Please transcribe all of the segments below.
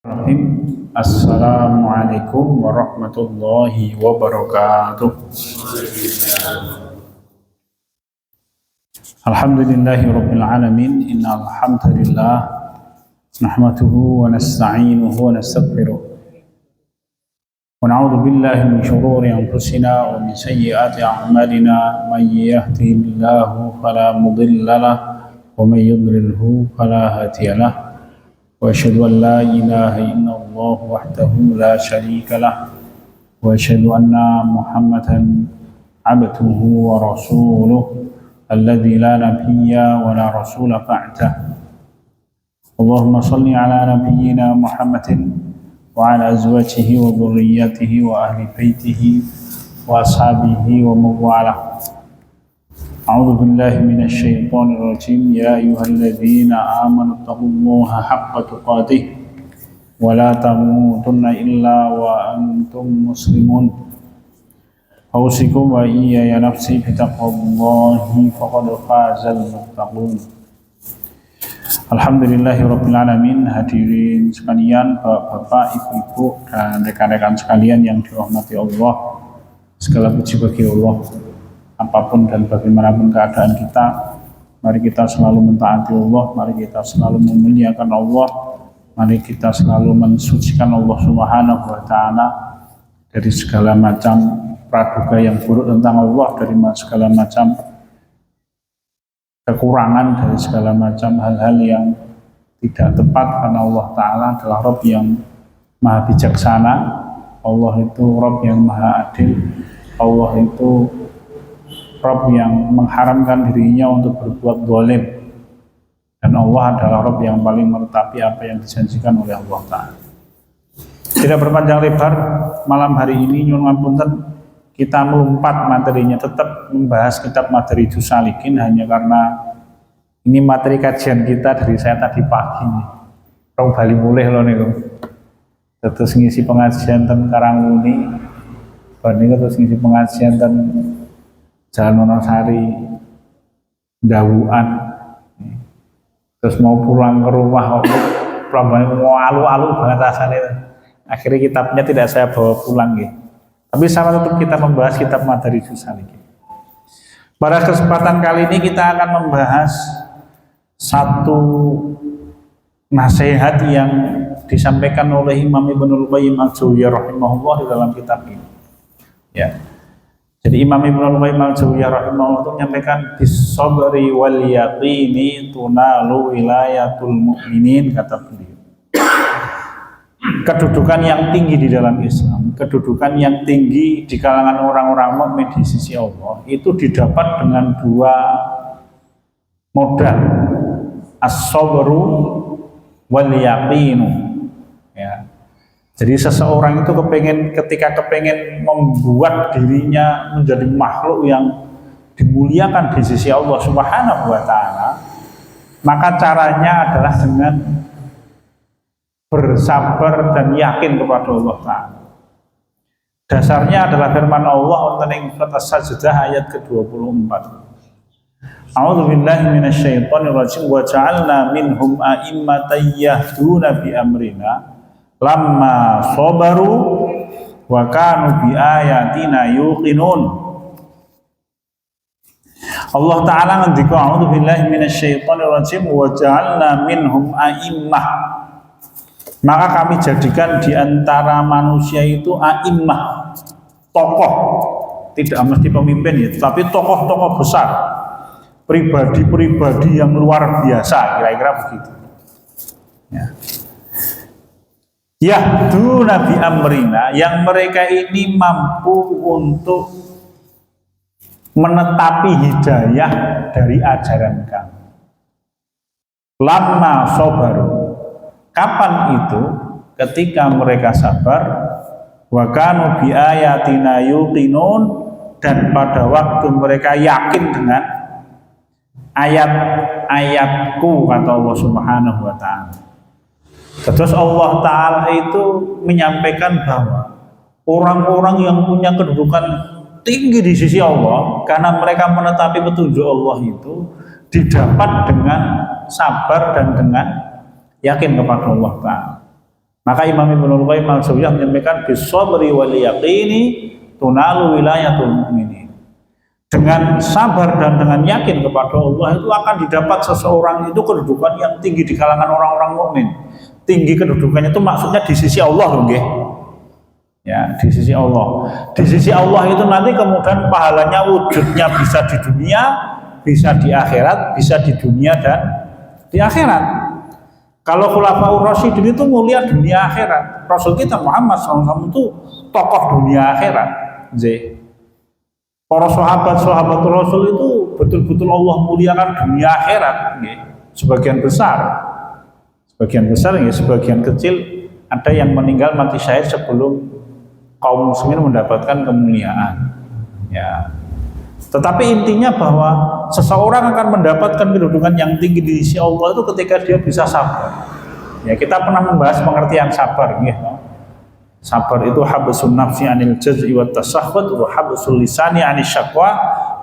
Assalamualaikum warahmatullahi wabarakatuh. Alhamdulillahi rabbil alamin. Innal hamdalillah nahmaduhu wa nasta'inuhu wa nastaghfiruh. Wa na'udzu billahi min shururi anfusina wa min sayyiati a'malina. May yahdihillahu fala mudilla lahu wa may yudlilhu fala hadiya lahu. وأشهد أن لا إله إلا الله وحده لا شريك له وأشهد أن محمدا عبده ورسوله الذي لا نبي ولا رسول بعده. اللهم صل على نبينا محمد وعلى أزواجه وذريته وأهل بيته وأصحابه ومن والاه. أعوذ بالله من الشيطان الرجيم. يا أيها الذين آمنوا اتقوا الله حق تقاته ولا تموتن إلا وأنتم مسلمون. أوصيكم وإياي نفسي بتقوى الله فقد فاز المتقون. Alhamdulillahirabbil alamin. Hadirin sekalian, Bapak, Ibu-ibu, dan rekan-rekan sekalian yang dirahmati Allah, segala puji bagi Allah. Apapun dan bagaimanapun keadaan kita, mari kita selalu mentaati Allah, mari kita selalu memuliakan Allah, mari kita selalu mensucikan Allah Subhanahu wa Ta'ala dari segala macam praduga yang buruk tentang Allah, dari segala macam kekurangan, dari segala macam hal-hal yang tidak tepat, karena Allah Ta'ala adalah Rabb yang maha bijaksana, Allah itu Rabb yang maha adil, Allah itu Rabb yang mengharamkan dirinya untuk berbuat zalim, dan Allah adalah Rabb yang paling meretapi apa yang dijanjikan oleh Allah Ta'ala. Tidak berpanjang lebar, malam hari ini nyuwun ngapunten, kita melompat materinya, tetap membahas kitab Madarijus Salikin, hanya karena ini materi kajian kita dari saya tadi pagi nih. Rong bali mulih loh nih, terus ngisi pengajian tentang Karangmuni, terus ngisi pengajian tentang Jalan Wonosari, Dawuan, terus mau pulang ke rumah kok prambanan mau alu-alu banget rasanya. Akhirnya kitabnya tidak saya bawa pulang gitu. Tapi sama tetap kita membahas kitab Madarijus Salikin. Pada kesempatan kali ini kita akan membahas satu nasihat yang disampaikan oleh Imam Ibnul Qayyim Al-Jauziyah rahimahullah di dalam kitab ini. Ya. Jadi Imam Ibnul Qayyim Al-Jauziyah rahimahullah itu menyampaikan bis-sabri wal yaqini tunalu wilayatul mu'minin, kata beliau. Kedudukan yang tinggi di dalam Islam, kedudukan yang tinggi di kalangan orang-orang mukmin di sisi Allah itu didapat dengan dua modal, as-sabru wal yaqinu. Ya. Jadi seseorang itu ketika kepengen membuat dirinya menjadi makhluk yang dimuliakan di sisi Allah Subhanahu wa Ta'ala, maka caranya adalah dengan bersabar dan yakin kepada Allah Ta'ala. Dasarnya adalah firman Allah wonten ing surat As-Sajdah ayat ke-24. A'udzu billahi minasyaitonir rajim. Wa ja'alna minhum a'immatan yahduna bi amrina lamma sabaru wa kanu bi ayatina yuqinun. Allah Ta'ala ngendika, a'udzu billahi minasyaitonir rajim, wa ja'alna minhum a'immah. Maka kami jadikan di antara manusia itu a'immah, tokoh, tidak mesti pemimpin ya, tapi tokoh-tokoh besar, pribadi-pribadi yang luar biasa, kira-kira begitu. Ya. Yahdu Nabi Amrina, yang mereka ini mampu untuk menetapi hidayah dari ajaran kami. Lama sobaru, kapan itu? Ketika mereka sabar. Wa kanu bi ayatina yuqinun, dan pada waktu mereka yakin dengan ayat-ayatku, kata Allah Subhanahu wa Ta'ala. Terus Allah Ta'ala itu menyampaikan bahwa orang-orang yang punya kedudukan tinggi di sisi Allah, karena mereka menetapi petunjuk Allah itu, didapat dengan sabar dan dengan yakin kepada Allah Ta'ala. Maka Imam Ibnul Qayyim al-Jauziyah menyampaikan bisabri wal yaqini tunalu wilayatul mu'minin. Dengan sabar dan dengan yakin kepada Allah itu akan didapat seseorang itu kedudukan yang tinggi di kalangan orang-orang mukmin. Tinggi kedudukannya itu maksudnya di sisi Allah loh, nggih. Ya, di sisi Allah. Di sisi Allah itu nanti kemudian pahalanya wujudnya bisa di dunia, bisa di akhirat, bisa di dunia dan di akhirat. Kalau Khulafaur Rasyidin itu mulia dunia akhirat. Rasul kita Muhammad SAW itu tokoh dunia akhirat. Para sahabat-sahabat Rasul itu betul-betul Allah muliakan dunia akhirat. Sebagian besar ya, sebagian kecil ada yang meninggal mati syahid sebelum kaum muslimin mendapatkan kemuliaan. Ya. Tetapi intinya bahwa seseorang akan mendapatkan kedudukan yang tinggi di sisi Allah itu ketika dia bisa sabar. Ya, kita pernah membahas pengertian sabar, ya. Sabar itu habsun nafsi anil jaz'i wat tasahhud wa habsul lisani anil syaqwa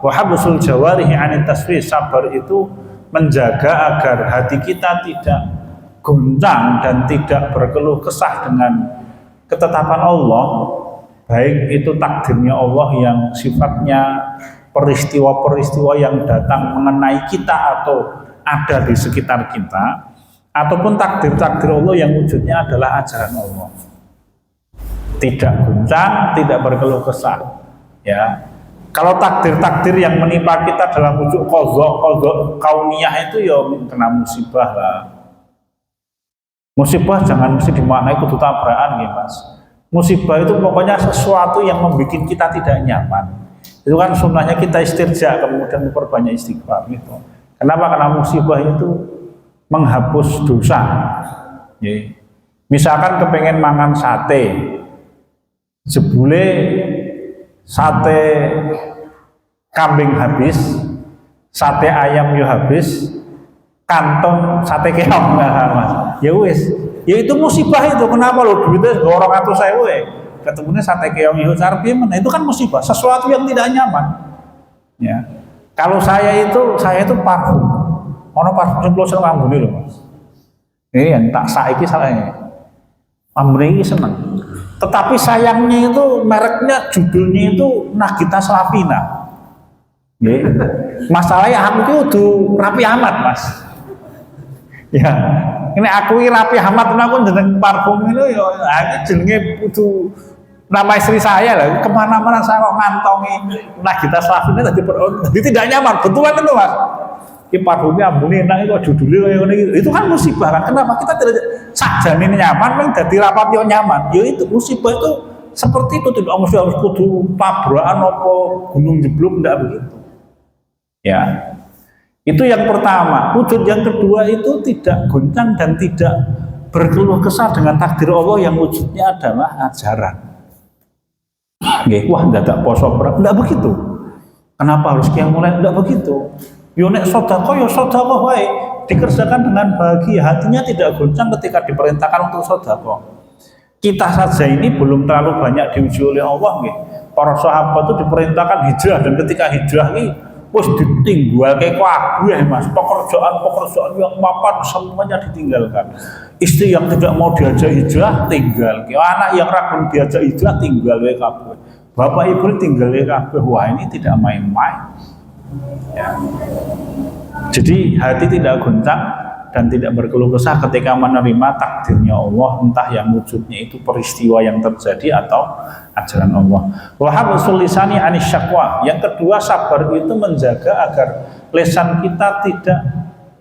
wa habsul jawarihi anil taswih. Sabar itu menjaga agar hati kita tidak goncang dan tidak berkeluh kesah dengan ketetapan Allah, baik itu takdirnya Allah yang sifatnya peristiwa-peristiwa yang datang mengenai kita atau ada di sekitar kita, ataupun takdir-takdir Allah yang wujudnya adalah ajaran Allah. Tidak goncang, tidak berkeluh kesah. Ya, kalau takdir-takdir yang menimpa kita dalam wujud qadha kauniyah itu ya kena musibah lah. Musibah jangan mesti dimaknai kudu tabrakan ya Mas. Musibah itu pokoknya sesuatu yang membuat kita tidak nyaman. Itu kan sunnahnya kita istirja, kemudian memperbanyak istighfar gitu. Kenapa? Karena musibah itu menghapus dosa. Ya. Misalkan kepengen mangan sate, jebule sate kambing habis, sate ayam yo habis, kantong sate keong nggak Mas. Ya wis, ya itu musibah itu. Kenapa lo duitnya 200.000 ketemunya sate keong itu itu kan musibah, sesuatu yang tidak nyaman. Ya, kalau saya itu parfum, ono parfum yang close sama ambune loh Mas. Ini yang tak saiki salahnya, ambune ini seneng. Tetapi sayangnya itu mereknya, judulnya itu Nagita Slavina. Ya. Masalahnya aku itu udah rapi amat Mas. Ya, ini aku rapi amat, aku jeneng parfum itu ya, aku jenenge itu nama istri saya lah, kemana-mana saya kok ngantongi Nagita Slavina jadi tidak nyaman, betulan itu Mas. Ini parfumnya ambune enak itu judulnya kayak gitu. Itu kan musibah kan. Kenapa kita tidak sajane nyaman men dadi rapat yo nyaman. Ya itu musibah itu seperti itu, tidak mesti harus kudu tabrakan apa gunung jeblok, enggak begitu. Ya. Itu yang pertama. Wujud yang kedua itu tidak goncang dan tidak berkeluh kesah dengan takdir Allah yang wujudnya adalah ajaran. Nggih, wah dadak poso berat. Enggak begitu. Kenapa harus kiam mulai? Enggak begitu. Yo nek sedekah yo sedekah wae, dikerjakan dengan bahagia, hatinya tidak goncang ketika diperintahkan untuk sedekah. Kita saja ini belum terlalu banyak diuji oleh Allah nggih. Para sahabat itu diperintahkan hijrah, dan ketika hijrah ini wis ditinggal kayak kabeh Mas. Pekerjaan yang mapan semuanya ditinggalkan. Istri yang tidak mau diajak hijrah tinggal. Anak yang ragu diajak hijrah tinggal wae kabeh. Bapak Ibu tinggal wae kabeh. Wah, ini tidak main-main. Ya. Jadi hati tidak goncang dan tidak berkeluh kesah ketika menerima takdirnya Allah, entah yang wujudnya itu peristiwa yang terjadi atau ajaran Allah. Wa habsul lisani anis syaqwa. Yang kedua, sabar itu menjaga agar lisan kita tidak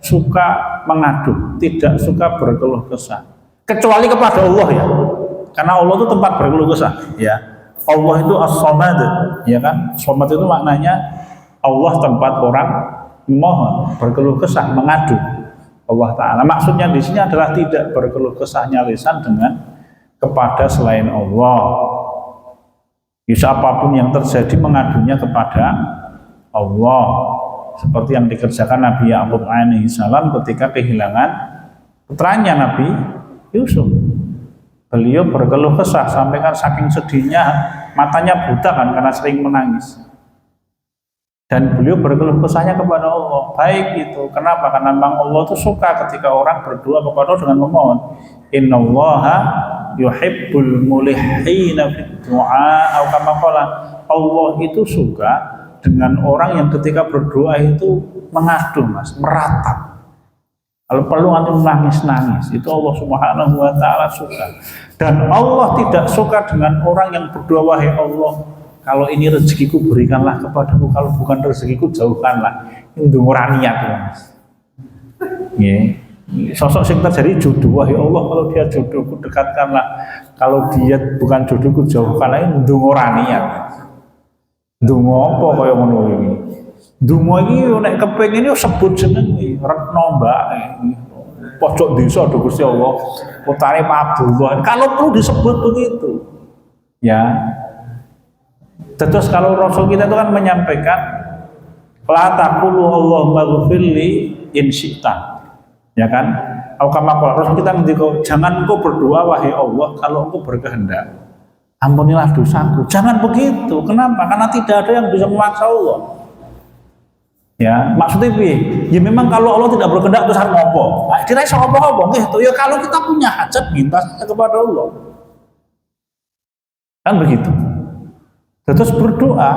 suka mengadu, tidak suka berkeluh kesah, kecuali kepada Allah ya. Karena Allah itu tempat berkeluh kesah, ya. Allah itu as-samad, ya kan? Samad itu maknanya Allah tempat orang memohon, berkeluh kesah, mengadu Allah Ta'ala. Maksudnya di sini adalah tidak berkeluh kesahnya lisan dengan kepada selain Allah. Bisa apapun yang terjadi mengadunya kepada Allah. Seperti yang dikerjakan Nabi Ya'qub alaihi salam ketika kehilangan putranya Nabi Yusuf. Beliau berkeluh kesah sampai kan saking sedihnya matanya buta kan karena sering menangis. Dan beliau berkeluh kesahnya kepada Allah. Baik itu. Kenapa? Karena memang Allah itu suka ketika orang berdoa kepada Allah dengan memohon. Innallaha yuhibbul mulihina fid du'a atau kama qala Allah itu suka dengan orang yang ketika berdoa itu mengadu Mas, meratap. Kalau perlu nanti nangis-nangis, itu Allah Subhanahu wa taala suka. Dan Allah tidak suka dengan orang yang berdoa, wahai Allah, kalau ini rezekiku berikanlah kepadaku, kalau bukan rezekiku jauhkanlah. Itu ora niat ya Mas. Nggih. Sosok yang terjadi jodoh, wahai Allah, kalau dia jodohku dekatkanlah, kalau dia bukan jodohku jauhkanlah. Itu ora niat. Ndonga apa kaya ngono iki? Ndonga iki nek kepengin yo sebut jeneng iki, retno mbak. Pojok desa do Gusti Allah, putare Abdullah. Kalau perlu disebut begitu. Ya. Terus kalau Rasul kita itu kan menyampaikan la taqulu Allahumma ghfirli in syi'ta. Ya kan? Atau kama qala Rasul kita ngendika, jangan engkau berdoa wahai Allah kalau engkau berkehendak. Ampunilah dosaku. Jangan begitu. Kenapa? Karena tidak ada yang bisa memaksa Allah. Ya, maksudnya ya memang kalau Allah tidak berkehendak terus harus ngopo. Nah, kira iso apa-apa gitu. Ya kalau kita punya hajat minta saja kepada Allah. Kan begitu. Terus berdoa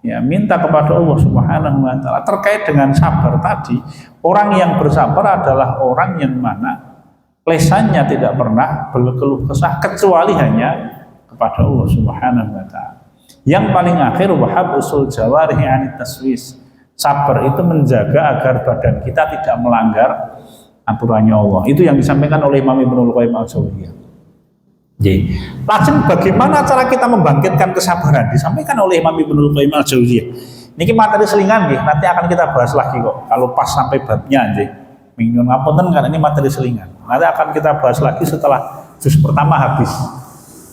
ya minta kepada Allah Subhanahu wa taala terkait dengan sabar tadi. Orang yang bersabar adalah orang yang mana lesannya tidak pernah berkeluh kesah kecuali hanya kepada Allah Subhanahu wa taala. Yang paling akhir wahabusul jawarihi anit taswis. Sabar itu menjaga agar badan kita tidak melanggar aturannya Allah. Itu yang disampaikan oleh Imam Ibnul Qayyim al-Jauziyah. Jadi, langsung bagaimana cara kita membangkitkan kesabaran disampaikan oleh Imam Ibnul Qayyim al-Jauziyah. Niki materi selingan nggih, nanti akan kita bahas lagi kok. Kalau pas sampai babnya nggih. Minggu ngapunten karena ini materi selingan. Nanti akan kita bahas lagi setelah juz pertama habis.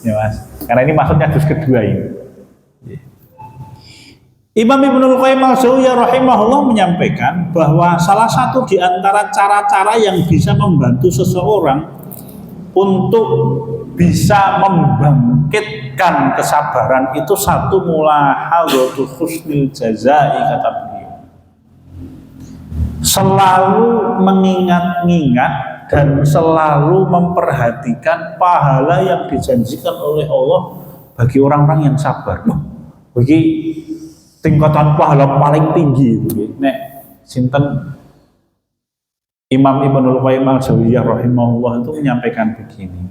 Ya Mas. Karena ini maksudnya juz kedua ini. Imam Ibnul Qayyim al-Jauziyah rahimahullah menyampaikan bahwa salah satu di antara cara-cara yang bisa membantu seseorang untuk bisa membangkitkan kesabaran itu satu mulahadhatu husnil jazai kata beliau. Selalu mengingat-ingat dan selalu memperhatikan pahala yang dijanjikan oleh Allah bagi orang-orang yang sabar. Bagi tingkatan pahala paling tinggi itu nek sinten Imam Ibnul Qayyim al-Jauziyah rahimahullah itu menyampaikan begini.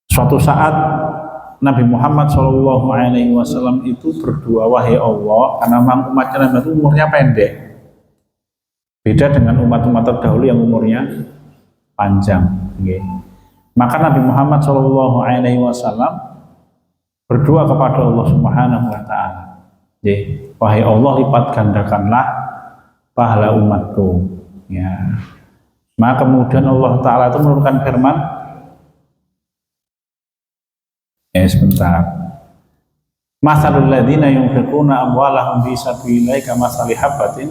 Suatu saat Nabi Muhammad SAW itu berdoa, wahai Allah, karena memang umatnya Nabi itu umurnya pendek, beda dengan umat-umat terdahulu yang umurnya panjang. Maka Nabi Muhammad SAW berdoa kepada Allah Subhanahu wa taala. Wahai Allah, lipat gandakanlah pahala umatku. Ya. Maka kemudian Allah Ta'ala itu menurunkan firman. Sebentar. Masalul ladzina yunfiquna amwalahum fi sabilillahi kamathali habatin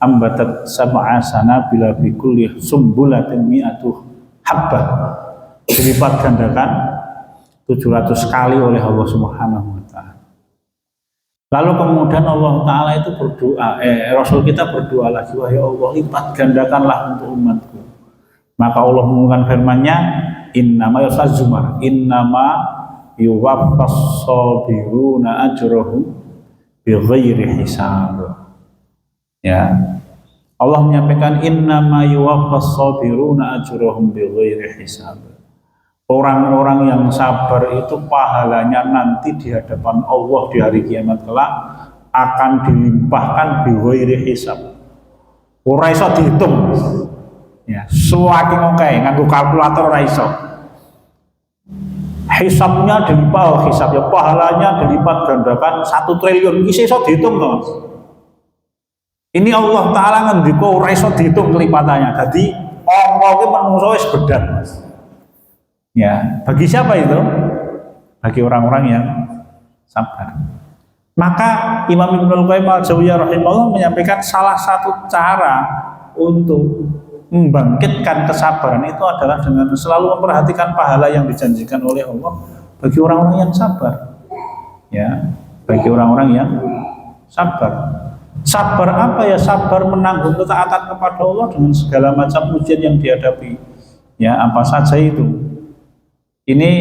ambatat sab'a sanabila fi kulli sumbulatin mi'atu habbah. Dilipat gandakan 700 kali oleh Allah Subhanahu wa taala. Lalu kemudian Allah Ta'ala itu berdoa, Rasul kita berdoa lagi, wahai Allah, lipat gandakanlah untuk umatku. Maka Allah mengumumkan firman-Nya, innama yusazumar, innama yuwaffas sabiruna ajrahum bighairi hisab. Ya. Allah menyampaikan innama yuwaffas sabiruna ajrahum bighairi hisab. Orang-orang yang sabar itu pahalanya nanti di hadapan Allah di hari kiamat kelak akan dilimpahkan bighairi hisab. Ora iso dihitung. Ya, saking oke nganggo kalkulator ora iso. Hisabnya dilipat, hisab ya pahalanya dilipat gandakan 1 triliun. Iki iso dihitung to, Mas. Ini Allah Ta'ala ngendika ora iso dihitung kelipatannya. Dadi angka iki manungsa wis bedat, Mas. Ya, bagi siapa itu? Bagi orang-orang yang sabar. Maka Imam Ibnul Qayyim al-Jauziyah rahimahullah menyampaikan salah satu cara untuk membangkitkan kesabaran itu adalah dengan selalu memperhatikan pahala yang dijanjikan oleh Allah bagi orang-orang yang sabar. Ya, bagi orang-orang yang sabar. Sabar apa ya? Sabar menanggung ketaatan kepada Allah dengan segala macam ujian yang dihadapi. Ya, apa saja itu. Ini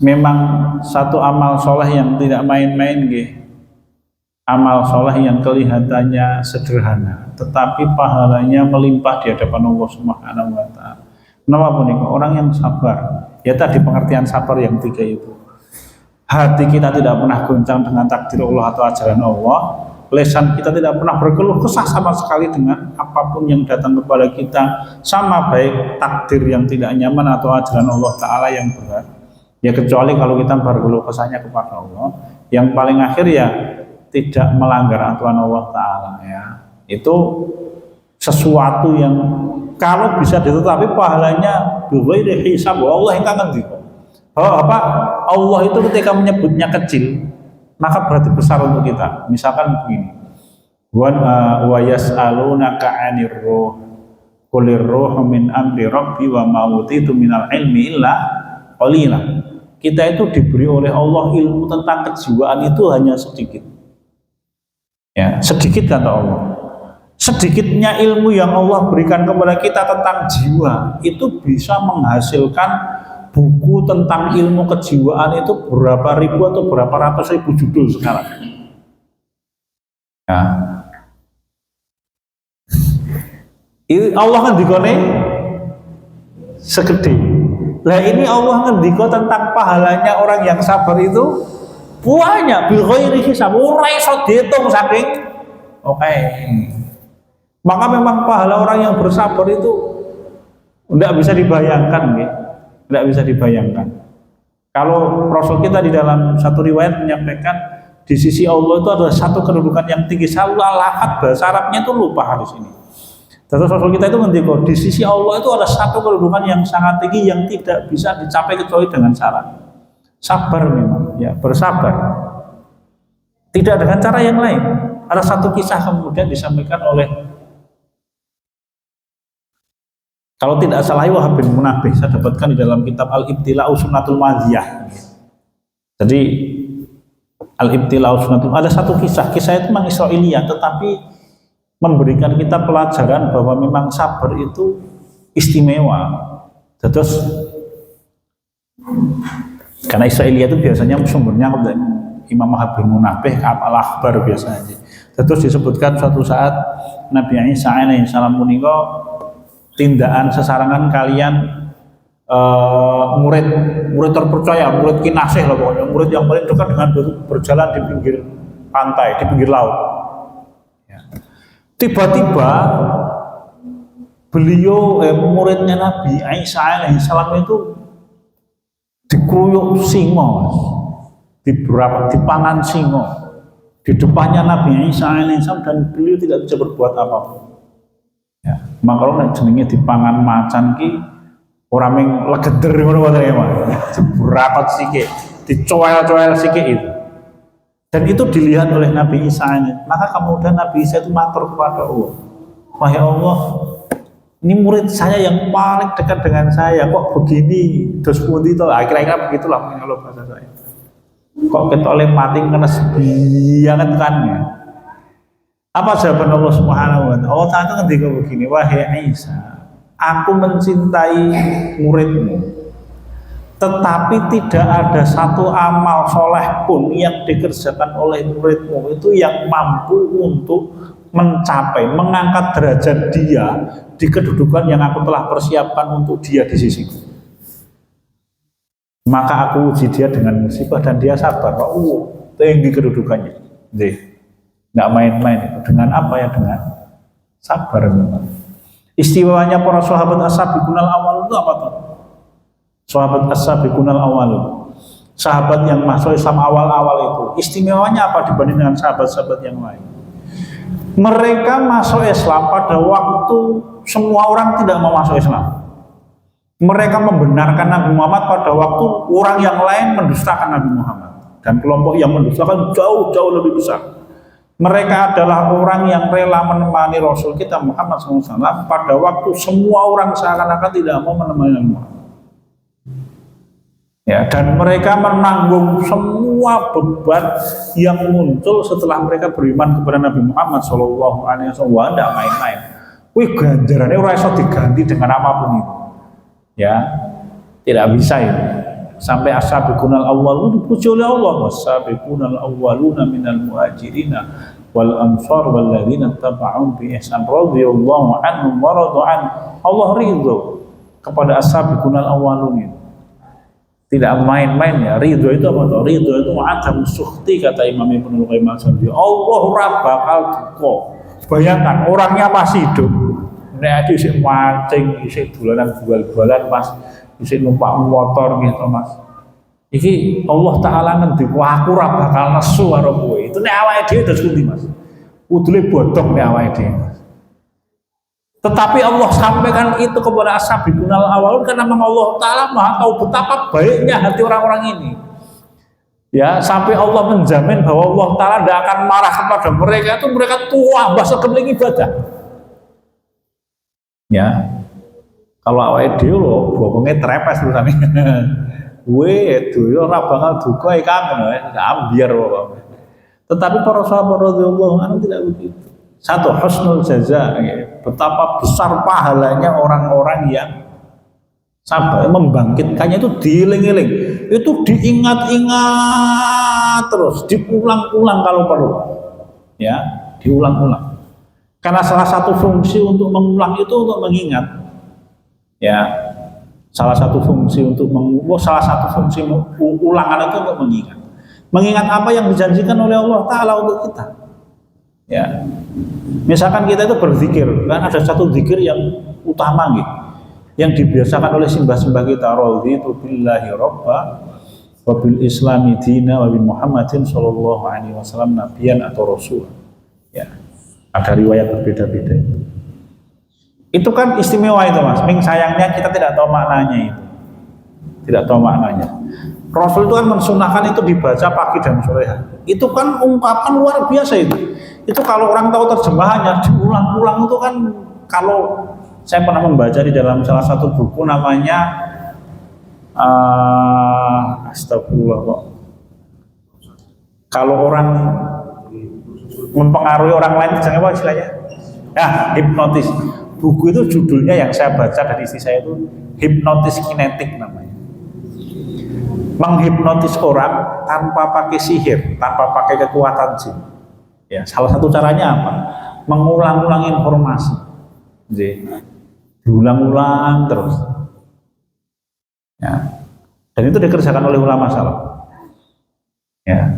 memang satu amal soleh yang tidak main-main, amal soleh yang kelihatannya sederhana, tetapi pahalanya melimpah di hadapan Allah Subhanahu wa Ta'ala. Kenapa pun orang yang sabar, ya tadi pengertian sabar yang tiga itu. Hati kita tidak pernah goncang dengan takdir Allah atau ajaran Allah. Lesan kita tidak pernah berkeluh kesah sama sekali dengan apapun yang datang kepada kita, sama baik takdir yang tidak nyaman atau ajaran Allah Ta'ala yang berat. Ya kecuali kalau kita berkeluh kesahnya kepada Allah, yang paling akhir ya tidak melanggar aturan Allah Ta'ala, ya. Itu sesuatu yang kalau bisa ditetapi pahalanya bighairi hisab, Allah yang kangen gitu. Apa Allah itu ketika menyebutnya kecil, maka berarti besar untuk kita. Misalkan begini, wa yas'alunaka 'anir ruh qulir ruhu min amri rabbi wa ma utitu minal ilmi illa qalila. Kita itu diberi oleh Allah ilmu tentang kejiwaan itu hanya sedikit, ya sedikit kata Allah. Sedikitnya ilmu yang Allah berikan kepada kita tentang jiwa itu bisa menghasilkan buku tentang ilmu kejiwaan itu berapa ribu atau berapa ratus ribu judul sekarang. Ya. Allah ngendikane segede. Lah ini Allah ngendika tentang pahalanya orang yang sabar itu banyak, bil ghairi hisab, ora iso diitung saking. Oke. Maka memang pahala orang yang bersabar itu tidak bisa dibayangkan, gitu. Tidak bisa dibayangkan. Kalau Rasul kita di dalam satu riwayat menyampaikan di sisi Allah itu ada satu kedudukan yang tinggi. Salah lakat bahasa Arabnya itu lupa hadis ini. Terus Rasul kita itu ngendika di sisi Allah itu ada satu kedudukan yang sangat tinggi yang tidak bisa dicapai kecuali dengan syarat sabar, memang ya bersabar. Tidak dengan cara yang lain. Ada satu kisah kemudian disampaikan oleh, kalau tidak salah, Wahab bin Munabbih, saya dapatkan di dalam kitab Al-Ibtila'u Sunnatul Madiyah. Jadi Al-Ibtila'u Sunnatul, ada satu kisah itu memang Israiliyah, tetapi memberikan kita pelajaran bahwa memang sabar itu istimewa. Terus karena Israiliyah itu biasanya sumbernya Imam Wahab bin Munabbih, Al-Akhbar biasanya. Terus disebutkan suatu saat Nabi Isa alaihi salam menika tindakan sesarangan kalian murid terpercaya, murid kinasih lah pokoknya, murid yang paling dekat dengan berjalan di pinggir pantai, di pinggir laut. Ya. Tiba-tiba beliau muridnya Nabi Isa alaihi salam itu dikroyok singo, dipangan singo di depannya Nabi Isa alaihi salam, dan beliau tidak bisa berbuat apa-apa. Ya, maka kalau jenenge dipangan macan ki orang yang legeder ngono wae ya, Mas. Sikit, dicoel-coel sikit itu. Dan itu dilihat oleh Nabi Isa ini. Maka kemudian Nabi Isa itu matur kepada Allah. Wahai Allah, ini murid saya yang paling dekat dengan saya, kok begini, dos pundi to? Kira-kira begitulah kalau bahasa saya. Kok kita oleh mati kena sebianget kan ya. Apa jawaban Allah Subhanahu wa Ta'ala? Allah Ta'ala itu ketika begini, wahai Isa, aku mencintai muridmu, tetapi tidak ada satu amal soleh pun yang dikerjakan oleh muridmu itu yang mampu untuk mencapai, mengangkat derajat dia di kedudukan yang aku telah persiapkan untuk dia di sisiku. Maka aku uji dia dengan musibah dan dia sabar. Tinggi kedudukannya. Nggak main-main itu. Dengan apa ya? Dengan sabar memang. Istimewanya para sahabat as-sabiqunal awal itu apa tuh? Sahabat as-sabiqunal awal, sahabat yang masuk Islam awal-awal itu istimewanya apa dibanding dengan sahabat-sahabat yang lain? Mereka masuk Islam pada waktu semua orang tidak mau masuk Islam. Mereka membenarkan Nabi Muhammad pada waktu orang yang lain mendustakan Nabi Muhammad, dan kelompok yang mendustakan jauh-jauh lebih besar. Mereka adalah orang yang rela menemani Rasul kita Muhammad SAW pada waktu semua orang seakan-akan tidak mau menemani Nabi Muhammad. Ya, dan mereka menanggung semua beban yang muncul setelah mereka beriman kepada Nabi Muhammad SAW. Tidak main-main. Wih, ganjarannya ora iso diganti dengan apapun itu. Ya, Tidak bisa itu. Sampai as-sabiqunal awwalun dipuji oleh Allah, was-sabiqunal awwaluna minal muhajirina wal ansar wal ladzina tabauhum bi ihsan radhiyallahu anhum wa radu an. Allah ridho kepada as-sabiqunal awwalun itu. Tidak main-main ya. Ridho itu apa tuh? Ridho itu adam sukhti, kata Imam Ibnu Qayyim al-Jauziyyah. Allah ora bakal duka. Bayangkan orangnya masih hidup. Nek isih mancing, isih dolanan bual-bualan Mas, isih numpak motor gitu Mas. Iki Allah Taala ngendiku aku ora bakal nesu karo kowe. Itu nek awake dhewe terus pundi Mas? Udule bodong nek awake dhewe Mas. Tetapi Allah sampaikan itu kepada as-sabiqunal awwalun karena memang Allah Taala Maha tahu betapa baiknya hati orang-orang ini. Ya, sampai Allah menjamin bahwa Allah Taala tidak akan marah kepada mereka, itu mereka tua bahasa kebeling ibadah. Ya, kalau awake dhewe lho bokonge trepes terusane. Weh, itu ora bakal duka kangen ambiar pokoknya. Tetapi para sahabat radhiyallahu anhum tidak begitu. Satu, husnul jaza, ya. Betapa besar pahalanya orang-orang yang sabar, membangkitkannya itu dieling-eling, itu diingat-ingat terus, diulang-ulang kalau perlu, ya, diulang-ulang. Karena salah satu fungsi untuk mengulang itu untuk mengingat, ya, salah satu fungsi ulangan itu untuk mengingat. Mengingat apa yang dijanjikan oleh Allah Taala untuk kita. Ya, misalkan kita itu berzikir, kan ada satu zikir yang utama gitu, yang dibiasakan oleh simbah-simbah kita, raditu billahi robba wa bil islami dina wa bi Muhammadin sallallahu alaihi wasallam nabiyan atau rasul. Ya, ada riwayat berbeda-beda. Itu kan istimewa itu Mas. Ming sayangnya kita tidak tahu maknanya itu. Tidak tahu maknanya. Rasul itu kan mensunahkan itu dibaca pagi dan sore hari. Itu kan ungkapan luar biasa itu. Itu kalau orang tahu terjemahannya diulang-ulang itu kan, kalau saya pernah membaca di dalam salah satu buku namanya astagfirullah kok. Kalau orang mempengaruhi orang lain jangan apa istilahnya? Ya, hipnotis. Buku itu judulnya yang saya baca dari istri saya itu hipnotis kinetik namanya. Menghipnotis orang tanpa pakai sihir, tanpa pakai kekuatan jin. Ya, salah satu caranya apa? Mengulang-ulang informasi. Jadi, diulang-ulang terus. Ya. Dan itu dikerjakan oleh ulama salaf. Ya,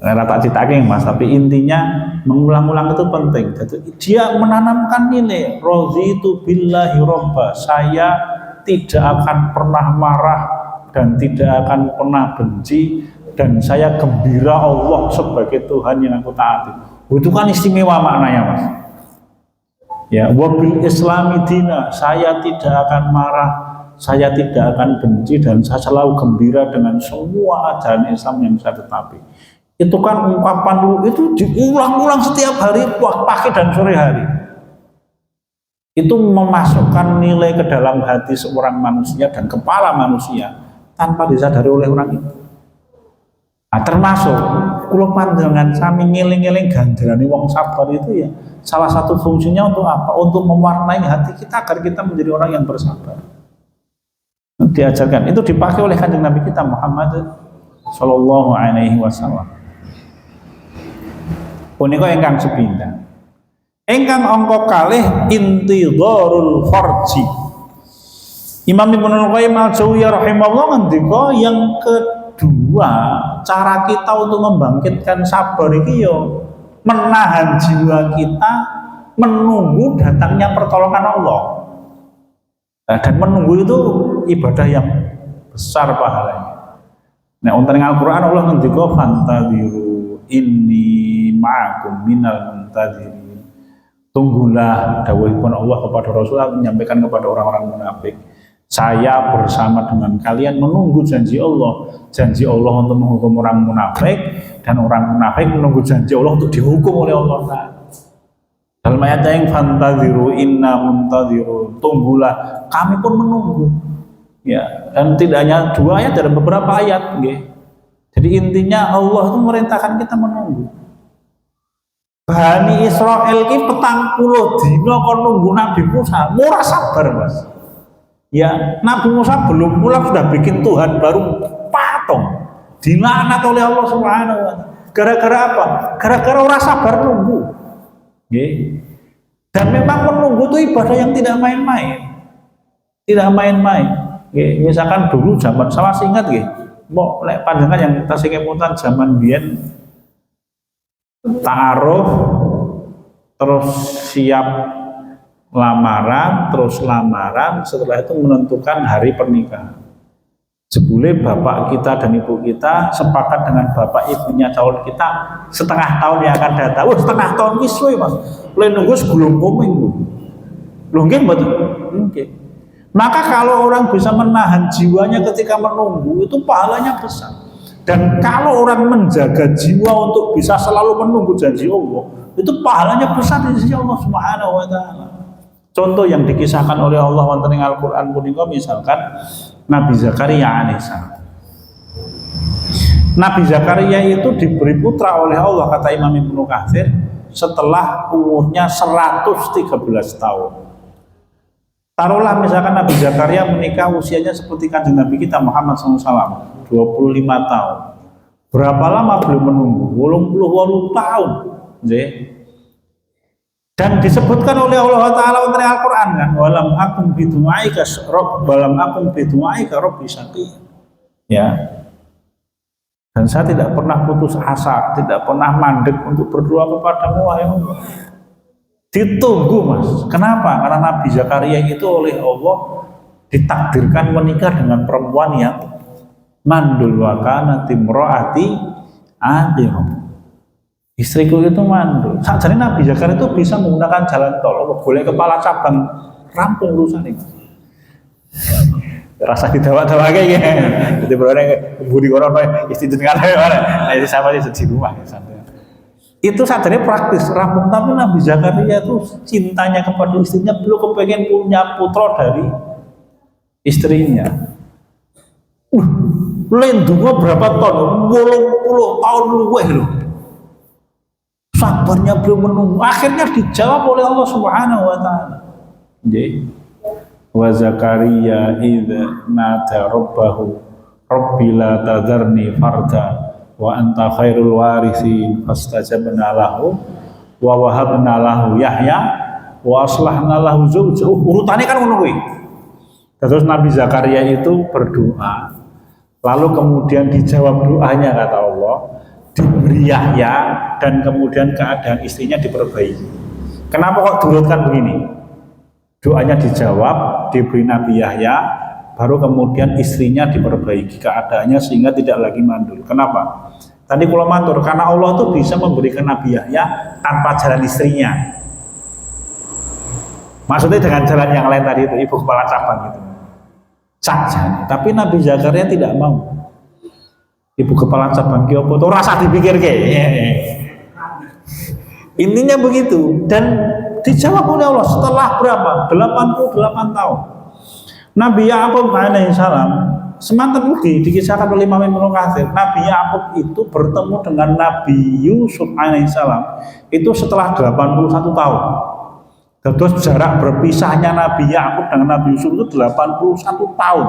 tak citaking Mas, tapi intinya mengulang-ulang itu penting. Jadi dia menanamkan nilai raditu billahi robba, saya tidak akan pernah marah dan tidak akan pernah benci, dan saya gembira Allah sebagai Tuhan yang aku taati. Itu kan istimewa maknanya Mas. Ya, wabil islami dina, saya tidak akan marah, saya tidak akan benci, dan saya selalu gembira dengan semua ajaran Islam yang saya tetapi. Itu kan ungkapan itu diulang-ulang setiap hari, pagi dan sore hari. Itu memasukkan nilai ke dalam hati seorang manusia dan kepala manusia tanpa disadari oleh orang itu. Nah, termasuk kula panjenengan sami ngeling-eling ganjarane wong sabar itu ya salah satu fungsinya untuk apa? Untuk mewarnai hati kita agar kita menjadi orang yang bersabar. Diajarkan, itu dipakai oleh Kanjeng Nabi kita Muhammad sallallahu alaihi wasallam. Punika ingkang sepindhah. Ingkang angka kalih intidharul farji. Imam Ibnu Qayyim al-Jauziyyah rahimahullah ngendika yang kedua, cara kita untuk membangkitkan sabar iki yo menahan jiwa kita menunggu datangnya pertolongan Allah. Nah, dan menunggu itu ibadah yang besar pahalanya. Nah, wonten ing Al-Qur'an Allah ngendika fantadhiru inni ma'akum minal muntadzirin. Tunggulah dawuhipun Allah kepada Rasul menyampaikan kepada orang-orang munafik. Saya bersama dengan kalian menunggu janji Allah untuk menghukum orang munafik, dan orang munafik menunggu janji Allah untuk dihukum oleh Allah Ta'ala. Dalam ayat yang fantadziru inna muntadzirun, tunggulah kami pun menunggu. Ya, dan tidak hanya dua ayat, dalam beberapa ayat, nggih. Jadi intinya Allah itu merintahkan kita menunggu. Bani Israel ki 40 dina kon nunggu Nabi Musa, murah sabar Mas. Ya, Nabi Musa belum pulang sudah bikin Tuhan baru patung. Dilaknat oleh Allah Subhanahu wa taala. Gara-gara apa? Gara-gara orang sabar nunggu. Nggih. Dan memang menunggu itu ibadah yang tidak main-main. Tidak main-main. Nggih, misalkan dulu zaman sama ingat nggih. Mau lek panjenengan yang tasih kemutan zaman biyen ta'aruf terus siap lamaran, terus lamaran, setelah itu menentukan hari pernikahan. Jebule bapak kita dan ibu kita sepakat dengan bapak ibunya calon kita setengah tahun yang akan datang. Oh, setengah tahun wis suwe, Mas. Lha nunggu sebelum minggu. Lho nggih mboten? Nggih. Maka kalau orang bisa menahan jiwanya ketika menunggu, itu pahalanya besar. Dan kalau orang menjaga jiwa untuk bisa selalu menunggu janji Allah, itu pahalanya besar di sisi Allah Subhanahu wa taala. Contoh yang dikisahkan oleh Allah wonten ing Al-Qur'an punika misalkan Nabi Zakaria alaihissalam. Nabi Zakaria itu diberi putra oleh Allah kata Imam Ibnu Katsir setelah umurnya 113 tahun. Taruhlah misalkan Nabi Zakaria menikah usianya seperti kanjeng Nabi kita Muhammad SAW 25 tahun. Berapa lama belum menunggu? 88 tahun. Dan disebutkan oleh Allah Ta'ala dalam Al-Quran kan, walam akum bidu'aika rabbi syaqiyya. Ya. Dan saya tidak pernah putus asa, tidak pernah mandek untuk berdoa kepadamu wahai Allah. Ditunggu, Mas. Kenapa? Karena Nabi Zakaria itu oleh Allah ditakdirkan menikah dengan perempuan yang mandul wa kanat imraati aqim. Istriku itu mandul. Sajane Nabi Zakaria itu bisa menggunakan jalan tol, boleh kepala cabang rampung urusan ini. Rasa didawa-dawa kayak gini. Jadi berarti budi koron istri dengan mana? Ini sama di rumah. Itu sajane praktis rampung. Tapi Nabi Zakaria itu cintanya kepada istrinya belum kepengen punya putra dari istrinya. Lendungnya berapa ton? 80 tahun luwih loh. Sabarnya belum menunggu, akhirnya dijawab oleh Allah Subhanahu wa taala. Nggih. Wa Zakaria idza nada rabbahu rabbi la tadharni farda wa anta khairul warithin fastajabna lahu wa wahabna lahu Yahya wa aslahna lahu zawjahu. Urutannya kan ngono kuwi. Terus Nabi Zakaria itu berdoa. Lalu kemudian dijawab doanya kata Allah, diberi Yahya dan kemudian keadaan istrinya diperbaiki. Kenapa kok diurutkan begini? Doanya dijawab, diberi Nabi Yahya, baru kemudian istrinya diperbaiki keadaannya sehingga tidak lagi mandul. Kenapa? Tadi kalau matur, karena Allah tuh bisa memberikan Nabi Yahya tanpa jalan istrinya. Maksudnya dengan jalan yang lain tadi itu, ibu kepala cabang itu. Saja. Tapi Nabi Zakaria tidak mau. Ibu kepala cabang kiopo itu rasa dipikir ke. Intinya begitu. Dan dijawab oleh Allah setelah berapa? 88 tahun. Nabi Ya'qub alaihissalam semantan mugi dikisahkan oleh Imam Ibnu Katsir. Nabi Ya'qub itu bertemu dengan Nabi Yusuf alaihissalam itu setelah 81 tahun. Terus jarak berpisahnya Nabi Ya'qub dengan Nabi Yusuf itu 81 tahun.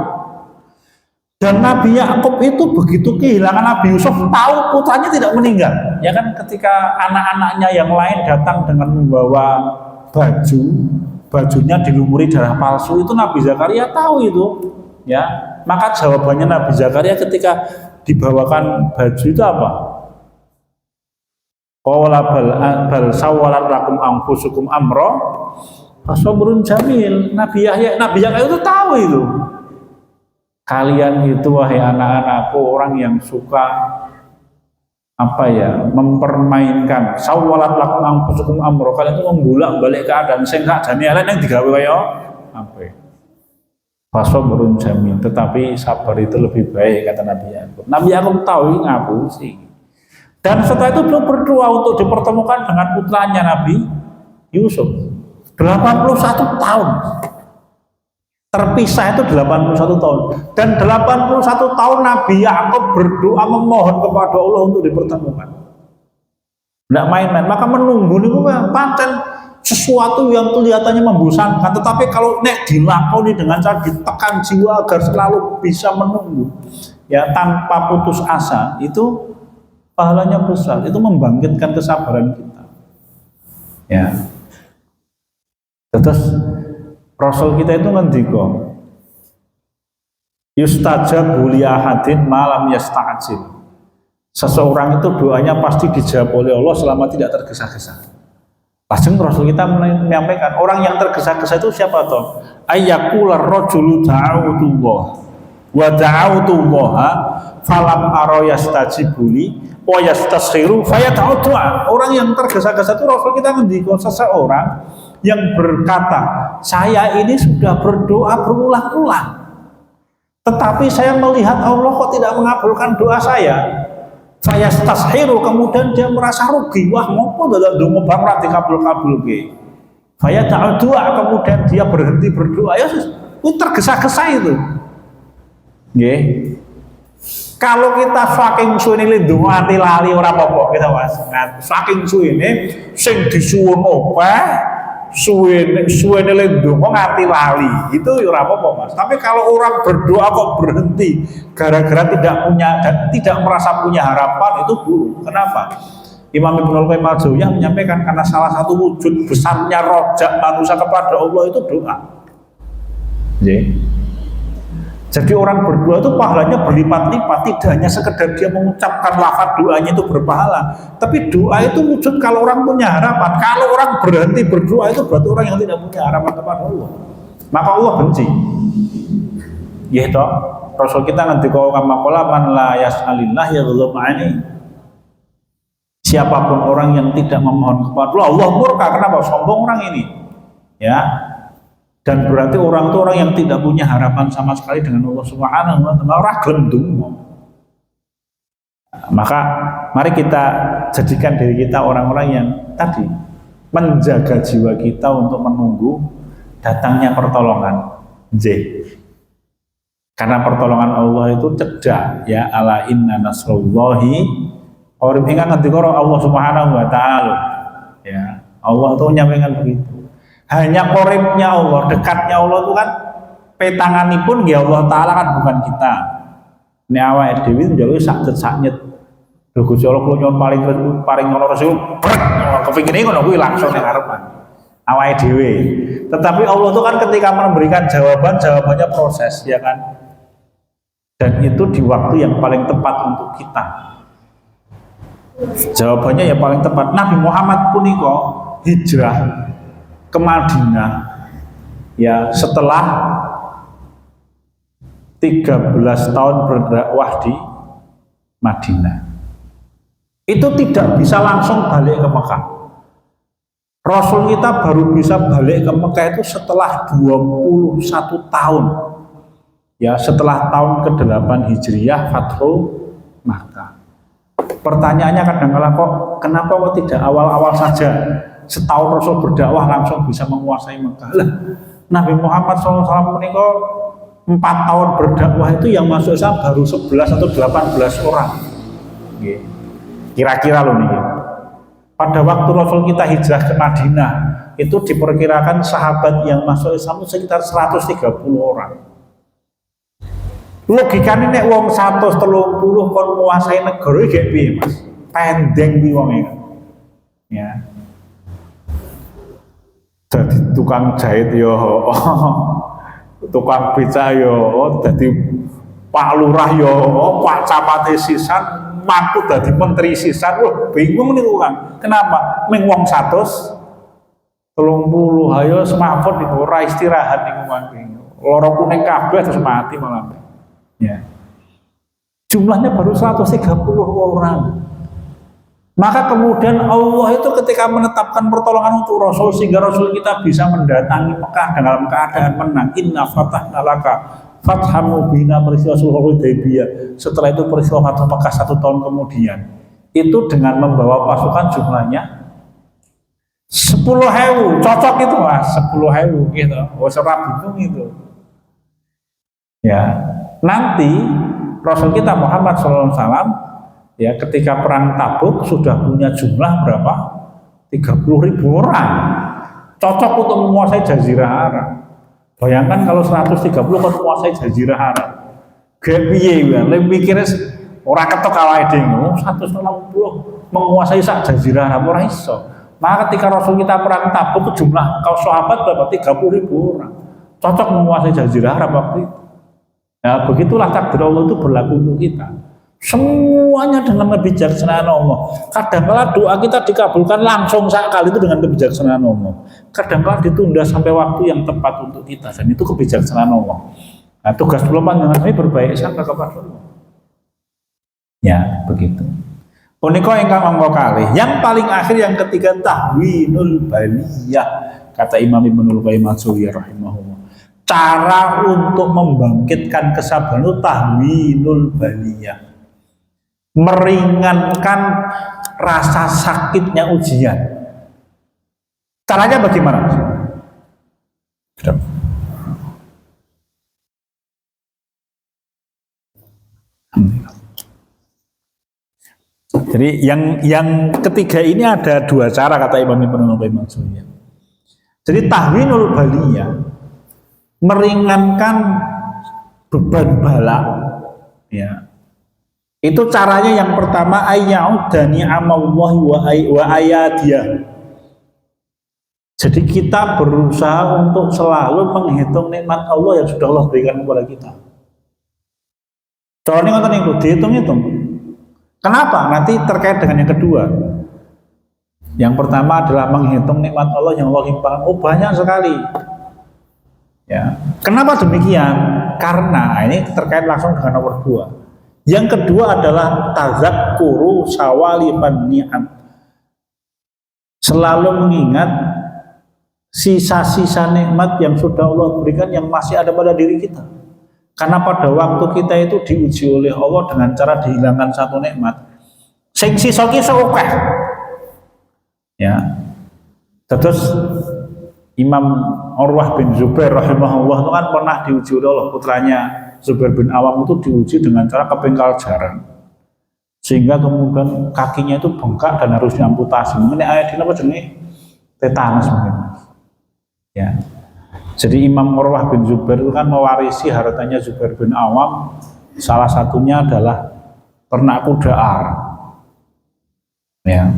Dan Nabi Ya'qub itu begitu kehilangan Nabi Yusuf, tahu putranya tidak meninggal. Ya kan ketika anak-anaknya yang lain datang dengan membawa bajunya dilumuri darah palsu, itu Nabi Zakaria tahu itu. Ya, maka jawabannya Nabi Zakaria ketika dibawakan baju itu apa? Qala bal sawwalat lakum anfusukum amra fasabrun jamil. Nabi Yahya itu tahu itu. Kalian itu wahai anak-anakku orang yang suka mempermainkan sawwalat lakum anfusukum amra. Kalian itu membolak-balik keadaan sing sakjane elek ning digawe kaya apa. Fasabrun jamil, tetapi sabar itu lebih baik kata Nabi Ya'qub. Nabi Ya'qub tahu ngapusi. Dan setelah itu beliau berdoa untuk dipertemukan dengan putranya Nabi Yusuf. 81 tahun. Terpisah itu 81 tahun. Dan 81 tahun Nabi Ya'qub berdoa memohon kepada Allah untuk dipertemukan. Tidak main-main. Maka menunggu ini pancen sesuatu yang kelihatannya membosankan, tetapi kalau nek dilakoni dengan cara ditekan jiwa agar selalu bisa menunggu, ya tanpa putus asa, itu pahalanya besar. Itu membangkitkan kesabaran kita. Ya. Terus Rasul kita itu ngendika, yustajabu li ahadin malam yasta'jil. Seseorang itu doanya pasti dijawab oleh Allah selama tidak tergesa-gesa. Langsung Rasul kita menyampaikan, orang yang tergesa-gesa itu siapa toh? Ayyakula rajulu da'awtullah wa da'awtullaha falam ara yastajibuli wa yastashiru fayad'u du'a. Orang yang tergesa-gesa itu Rasul kita ngendika, seseorang yang berkata, saya ini sudah berdoa berulang-ulang, tetapi saya melihat Allah kok tidak mengabulkan doa saya. Saya tashiru, kemudian dia merasa rugi. Wah, ngopo dadak donga banget dikabul-kabul ke. Saya tak doa, kemudian dia berhenti berdoa. Ya, itu tergesa-gesa itu. Nggih. Kalau kita saking suwene lindung ati lali ora apa-apa kita Mas. Nah, saking suwene sing disuwun opeh suwene lindung ngati lali itu ora apa-apa Mas. Tapi kalau orang berdoa kok berhenti gara-gara tidak merasa punya harapan, itu buruk. Kenapa? Imam Ibnul Qayyim al-Jauziyah menyampaikan karena salah satu wujud besarnya rojak manusia kepada Allah itu doa. Jadi orang berdoa itu pahalanya berlipat-lipat, tidak hanya sekedar dia mengucapkan lafaz doanya itu berpahala, tapi doa itu wujud kalau orang punya harapan. Kalau orang berhenti berdoa itu berarti orang yang tidak punya harapan kepada Allah, maka Allah benci. Ya toh, Rasul kita nanti kalau kamakola man la yas'alillah yaghdab ani. Siapapun orang yang tidak memohon kepada Allah, Allah murka. Kenapa? Sombong orang ini. Ya. Dan berarti orang itu orang yang tidak punya harapan sama sekali dengan Allah Subhanahu wa taala, ora gelem. Maka mari kita jadikan diri kita orang-orang yang tadi menjaga jiwa kita untuk menunggu datangnya pertolongan. Karena pertolongan Allah itu cedak, ya, ala inna nasrullahi qarib. Ingat ngendika Allah Subhanahu wa taala. Ya, Allah itu menyampaikan begitu. Hanya koribnya Allah, dekatnya Allah itu kan petanganipun ya Allah Ta'ala kan bukan kita. Ini awake dhewe njaluk sakjet-sakjet. Lho Gusti Allah kula nyuwun paring ngono Rasul. Kepingine ngono kuwi langsung ning ngarepan. Awake dhewe. Tetapi Allah itu kan ketika memberikan jawabannya proses, ya kan? Dan itu di waktu yang paling tepat untuk kita. Jawabannya ya paling tepat. Nabi Muhammad punika hijrah ke Madinah ya setelah 13 tahun berdakwah di Madinah. Itu tidak bisa langsung balik ke Mekah. Rasul kita baru bisa balik ke Mekah itu setelah 21 tahun. Ya, setelah tahun ke-8 Hijriyah Fathu Makkah. Pertanyaannya kadang-kadang kenapa kok tidak awal-awal saja? Setahun Rasul berdakwah langsung bisa menguasai Mekah. Nabi Muhammad SAW menikah 4 tahun berdakwah itu yang masuk Islam baru 11 atau 18 orang. Kira-kira loh nih. Pada waktu Rasul kita hijrah ke Madinah itu diperkirakan sahabat yang masuk Islam itu sekitar 130 orang. Logikanya nek wong 130 kon menguasai negara iki piye Mas? Pendeng kuwi wong iki. Ya. Jadi tukang jahit yo, tukang beca yo, jadi Pak Lurah yo, Pak Camat sisan, mantu jadi menteri sisan, wah bingung nih orang. Kenapa? Ming wong 130 ayo semaput nih, ora istirahat nih orang. Loro kuning kabeh terus mati malam. Ya. Jumlahnya baru 130 orang. Maka kemudian Allah itu ketika menetapkan pertolongan untuk Rasul sehingga Rasul kita bisa mendatangi Mekah dalam keadaan menang. Inna fatahna laka fatham mubina, peristiwa Sulhul Hudaybiyah. Setelah itu peristiwa Fathu Mekah 1 tahun kemudian. Itu dengan membawa pasukan jumlahnya 10.000, cocok itu Mas, 10.000 gitu. Oh, serap bingung itu. Ya, nanti Rasul kita Muhammad SAW ya ketika perang Tabuk sudah punya jumlah berapa? 30.000 orang. cocok untuk menguasai Jazirah Arab. Bayangkan kalau 130 kan menguasai Jazirah Arab. Gak piye ya, lebih mikirnya ora ketok awake dhewe 160 menguasai sak Jazirah Arab ora iso. Maka ketika Rasul kita perang Tabuk jumlah kaum sahabat berapa 30.000 orang. Cocok menguasai Jazirah Arab waktu itu. Nah, begitulah takdir Allah itu berlaku untuk kita. Semuanya dengan kebijaksanaan Allah. Kadang-kala doa kita dikabulkan langsung sekali itu dengan kebijaksanaan Allah. Kadang-kala ditunda sampai waktu yang tepat untuk kita dan itu kebijaksanaan Allah. Nah, tugas panjenengan ini berbaik sangka kepada Allah. Ya, begitu. Punika ingkang angka kalih. Yang paling akhir yang ketiga tahwinul baliyah. Kata Imam Ibnul Qayyim al-Jauziyah rahimahullah. Cara untuk membangkitkan kesabaran itu tahwinul baliyah. Meringankan rasa sakitnya ujian. Caranya bagaimana? Jadi yang ketiga ini ada dua cara kata Imam Ibnul Qayyim al-Jauziyah. Jadi tahwinul baliyah meringankan beban bala, ya. Itu caranya yang pertama ayya'udani amallahi wa ayadiyah. Jadi kita berusaha untuk selalu menghitung nikmat Allah yang sudah Allah berikan kepada kita. Caranya ngoten niku dihitung-hitung. Kenapa? Nanti terkait dengan yang kedua. Yang pertama adalah menghitung nikmat Allah yang Allah limpahkan. Oh, banyak sekali. Ya. Kenapa demikian? Karena ini terkait langsung dengan nomor 2. Yang kedua adalah tazakkuru sawalifan ni'am. Selalu mengingat sisa-sisa nikmat yang sudah Allah berikan yang masih ada pada diri kita. Karena pada waktu kita itu diuji oleh Allah dengan cara dihilangkan satu nikmat. Sing sisa ki akeh. Ya. Terus Imam Urwah bin Zubair rahimahullah itu kan pernah diuji oleh Allah, putranya Zubair bin Awam itu diuji dengan cara kepengkal jaran. Sehingga kemudian kakinya itu bengkak dan harus diamputasi. Mungkin ayat ini apa jenenge? Tetanus mungkin. Ya. Jadi Imam Urwah bin Zubair itu kan mewarisi hartanya Zubair bin Awam. Salah satunya adalah ternak kuda ar. Ya.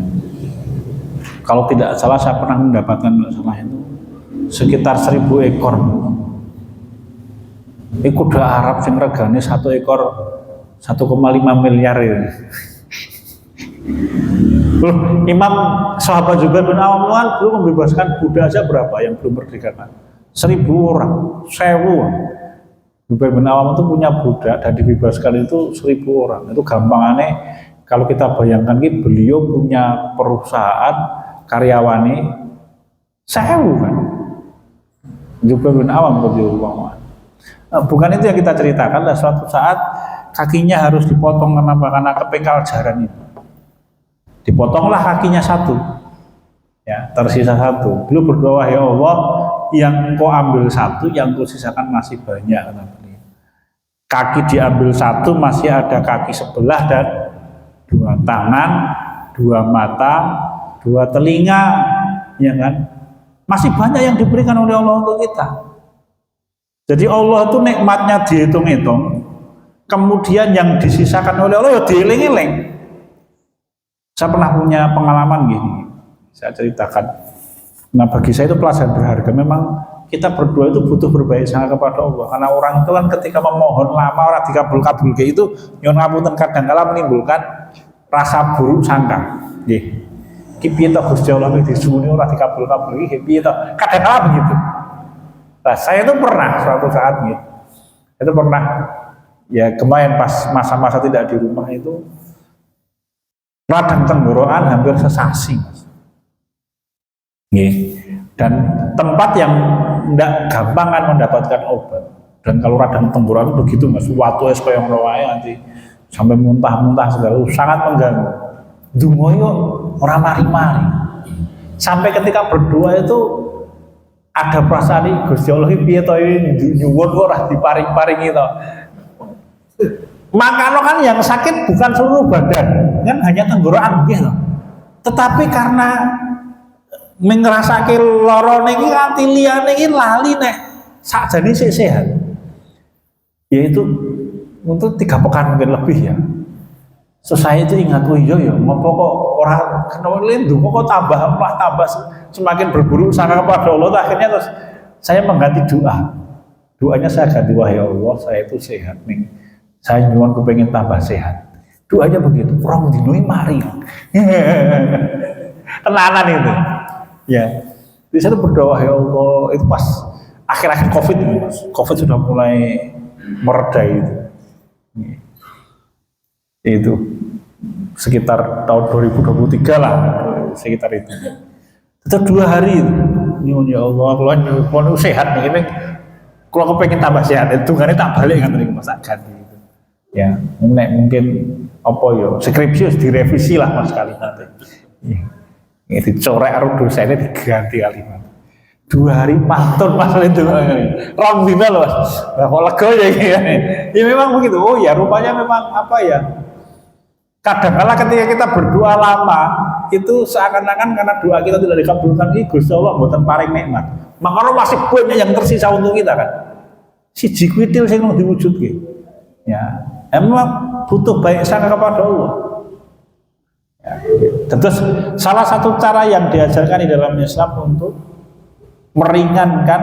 Kalau tidak salah saya pernah mendapatkan salah itu sekitar 1000 ekor. Ini kuda Arab sing regane 1 ekor 1,5 miliar ini. Imam sahabat Zubair bin Awam belum membebaskan budak aja berapa yang belum merdeka kan? 1000 orang, 1000. Zubair bin Awam itu punya budak dan dibebaskan itu 1000 orang. Itu gampangannya kalau kita bayangkan beliau punya perusahaan karyawannya 1000 kan. Zubair bin Awam radhiyallahu anhu. Bukan itu yang kita ceritakan, lah suatu saat kakinya harus dipotong karena kepengkal jaran itu. Dipotonglah kakinya 1, ya tersisa 1. Beliau berdoa, ya Allah, yang kau ambil 1, yang kau sisakan masih banyak. Kaki diambil 1, masih ada kaki sebelah dan 2 tangan, 2 mata, 2 telinga, ya kan? Masih banyak yang diberikan oleh Allah untuk kita. Jadi Allah itu nikmatnya dihitung-hitung, kemudian yang disisakan oleh Allah ya dieling-eling. Saya pernah punya pengalaman gini, saya ceritakan. Nah, bagi saya itu pelajaran berharga. Memang kita berdua itu butuh berbaik sangka kepada Allah, karena orang itu kan ketika memohon lama orang dikabul-kabul kayak itu nyon ngapunten kadang-kala menimbulkan rasa buruk sangka. Nggih. Ki piye to Gusti Allah disuwuni ora dikabul-kabul iki piye to? Kadang-kala begitu. Nah, saya itu pernah suatu saat gitu. Itu pernah ya kemarin pas masa-masa tidak di rumah itu radang tenggorokan hampir sesasi. Dan tempat yang tidak gampang kan mendapatkan obat. Dan kalau radang tenggorokan begitu Mas, waktu es koyo ngono wae nanti sampai muntah-muntah segala sangat mengganggu. Dungo yo ora mari-mari. Sampai ketika berdoa itu ada perasaan Gusti Allah piye to nyuwun kok ora diparing-paring itu. Makanya kan yang sakit bukan seluruh badan, kan hanya tenggorokan nggih loh. Tetapi karena ngrasake lara niki kanthi liyane iki lali nek sakjane sik sehat. Yaitu untuk 3 pekan mungkin lebih ya. So saya itu ingat, oh iya ya, ngopo kok orang kenapa lindu kok tambah semakin berburu sangka kepada Allah. Akhirnya terus saya mengganti doa. Doanya saya ganti, wahai Allah, saya itu sehat nih. Saya nyuwun kepengen tambah sehat. Doanya begitu, orang dinoi mari. Tenanan itu. Ya. Di sana berdoa, ya Allah, itu pas akhir-akhir Covid ini, Mas. Covid sudah mulai mereda itu. Itu sekitar tahun 2023 lah, sekitar itu. Itu 2 hari itu. Nyuwun ya Allah, kalau sehat nih, ini kalau kepengen tambah sehat, itu kan tak balik kan dari Mas ganti gitu. Ya, mungkin apa ya, skripsi harus direvisi lah Mas kali nanti. Ini dicorek arus dosennya diganti kalimat. 2 hari mantun Mas itu. Rom dina loh Mas. Nah, kok lega ya gitu. Ya memang begitu. Oh ya, rupanya memang apa ya? Kadang-kala ketika kita berdoa lama, itu seakan-akan karena doa kita tidak dikabulkan, Gusti Allah mboten paring nikmat. Makanya masih banyak yang tersisa untuk kita kan. Siji kuitil sing mau diwujudke. Ya, memang butuh baik sangka kepada Allah. Ya, terus salah satu cara yang diajarkan di dalam Islam untuk meringankan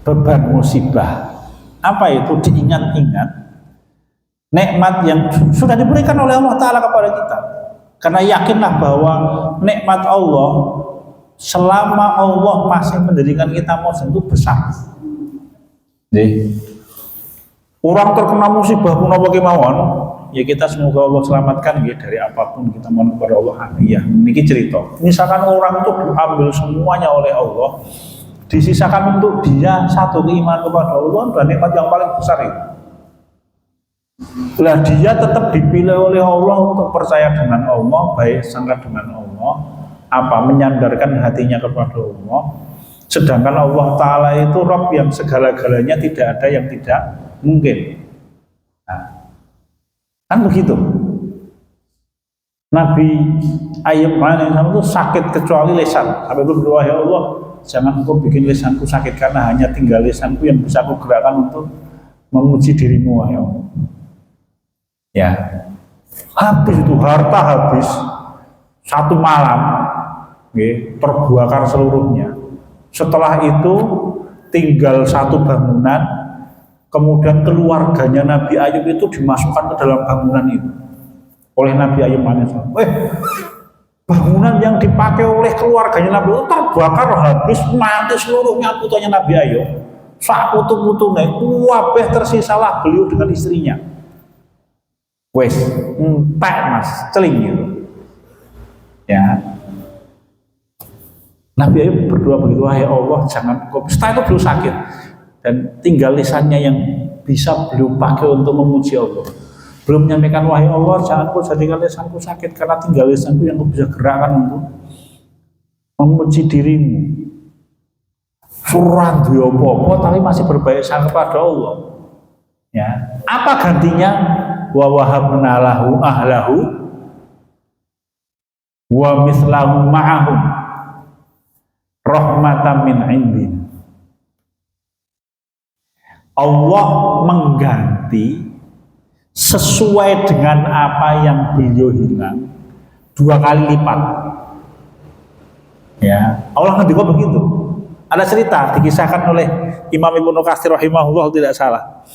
beban musibah, apa itu? Diingat-ingat nikmat yang sudah diberikan oleh Allah Ta'ala kepada kita. Karena yakinlah bahwa nikmat Allah selama Allah masih mendirikan kita mau tentu besar. Jadi, orang terkena musibah pun apa kemauan, ya kita semoga Allah selamatkan ya, dari apapun kita mohon kepada Allah. Ya, ini cerita. Misalkan orang itu diambil semuanya oleh Allah, disisakan untuk dia satu keimanan kepada Allah, dan nikmat yang paling besar itu. Lah dia tetap dipilih oleh Allah untuk percaya dengan Allah, baik sangka dengan Allah, apa menyandarkan hatinya kepada Allah. Sedangkan Allah Ta'ala itu Rabb yang segala-galanya, tidak ada yang tidak mungkin. Nah, kan begitu. Nabi Ayub alaihissalam itu sakit kecuali lisan. Sampai berdoa, ya Allah, jangan engkau bikin lisanku sakit, karena hanya tinggal lisanku yang bisa aku gerakkan untuk memuji dirimu, ya Allah. Ya, habis itu harta habis 1 malam, terbakar seluruhnya. Setelah itu tinggal 1 bangunan, kemudian keluarganya Nabi Ayub itu dimasukkan ke dalam bangunan itu oleh Nabi Ayub alaihissalam. Bangunan yang dipakai oleh keluarganya Nabi itu terbakar habis, mati seluruhnya putranya Nabi Ayub. Sak putu-putune kabeh tersisalah beliau dengan istrinya. Wes, entek Mas, celing gitu. Ya. Nabi Ayub berdoa begitu, wahai Allah, jangan kau. Setelah itu beliau sakit dan tinggal lisannya yang bisa beliau pakai untuk memuji Allah. Belum menyampaikan, wahai Allah, jangan kau jadikan lisanku sakit, karena tinggal lisanku yang kau bisa gerakkan untuk memuji dirimu. Surah dia apa, tapi masih berbaik sangka kepada Allah. Ya, apa gantinya? Wa wahabna lahu ahlahu wa mislahu ma'ahum rahmatan min indina. Allah mengganti sesuai dengan apa yang beliau hilang 2 kali lipat. Ya, Allah ngendika begitu. Ada cerita dikisahkan oleh Imam Ibnu Katsir rahimahullah tidak salah.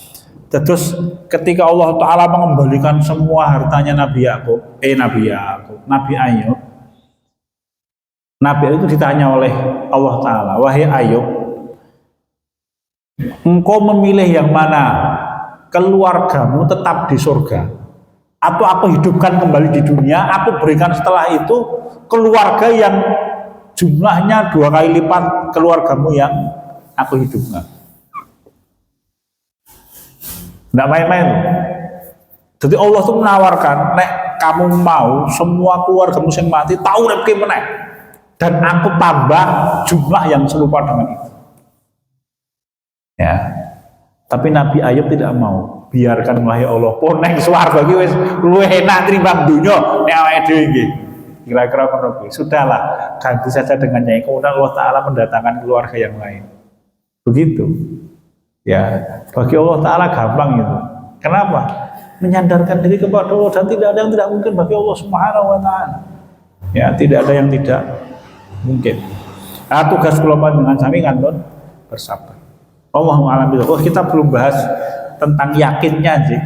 Terus ketika Allah Ta'ala mengembalikan semua hartanya Nabi Ayub, Nabi itu ditanya oleh Allah Ta'ala, wahai Ayub, engkau memilih yang mana? Keluargamu tetap di surga, atau aku hidupkan kembali di dunia, aku berikan setelah itu keluarga yang jumlahnya 2 kali lipat keluargamu yang aku hidupkan. Tidak main-main. Jadi Allah tuh menawarkan, nek kamu mau semua keluargamu yang mati tahu urip meneh, dan aku tambah jumlah yang serupa dengan itu. Ya. Tapi Nabi Ayub tidak mau. Biarkan wahai Allah, poneng swarga iki wis luwih enak timbang donya nek awake dhewe iki. kira-kira menurut sudahlah ganti saja dengan Nyai, kemudian Allah Ta'ala mendatangkan keluarga yang lain. Begitu. Ya, bagi Allah Ta'ala gampang itu. Kenapa? Menyandarkan diri kepada Allah dan tidak ada yang tidak mungkin bagi Allah Subhanahu wa Ta'ala. Ya, tidak ada yang tidak mungkin. Nah, tugas kula dengan sami kan bersabar. Allahu a'lam bishawab. Oh, kita belum bahas tentang yakinnya sih.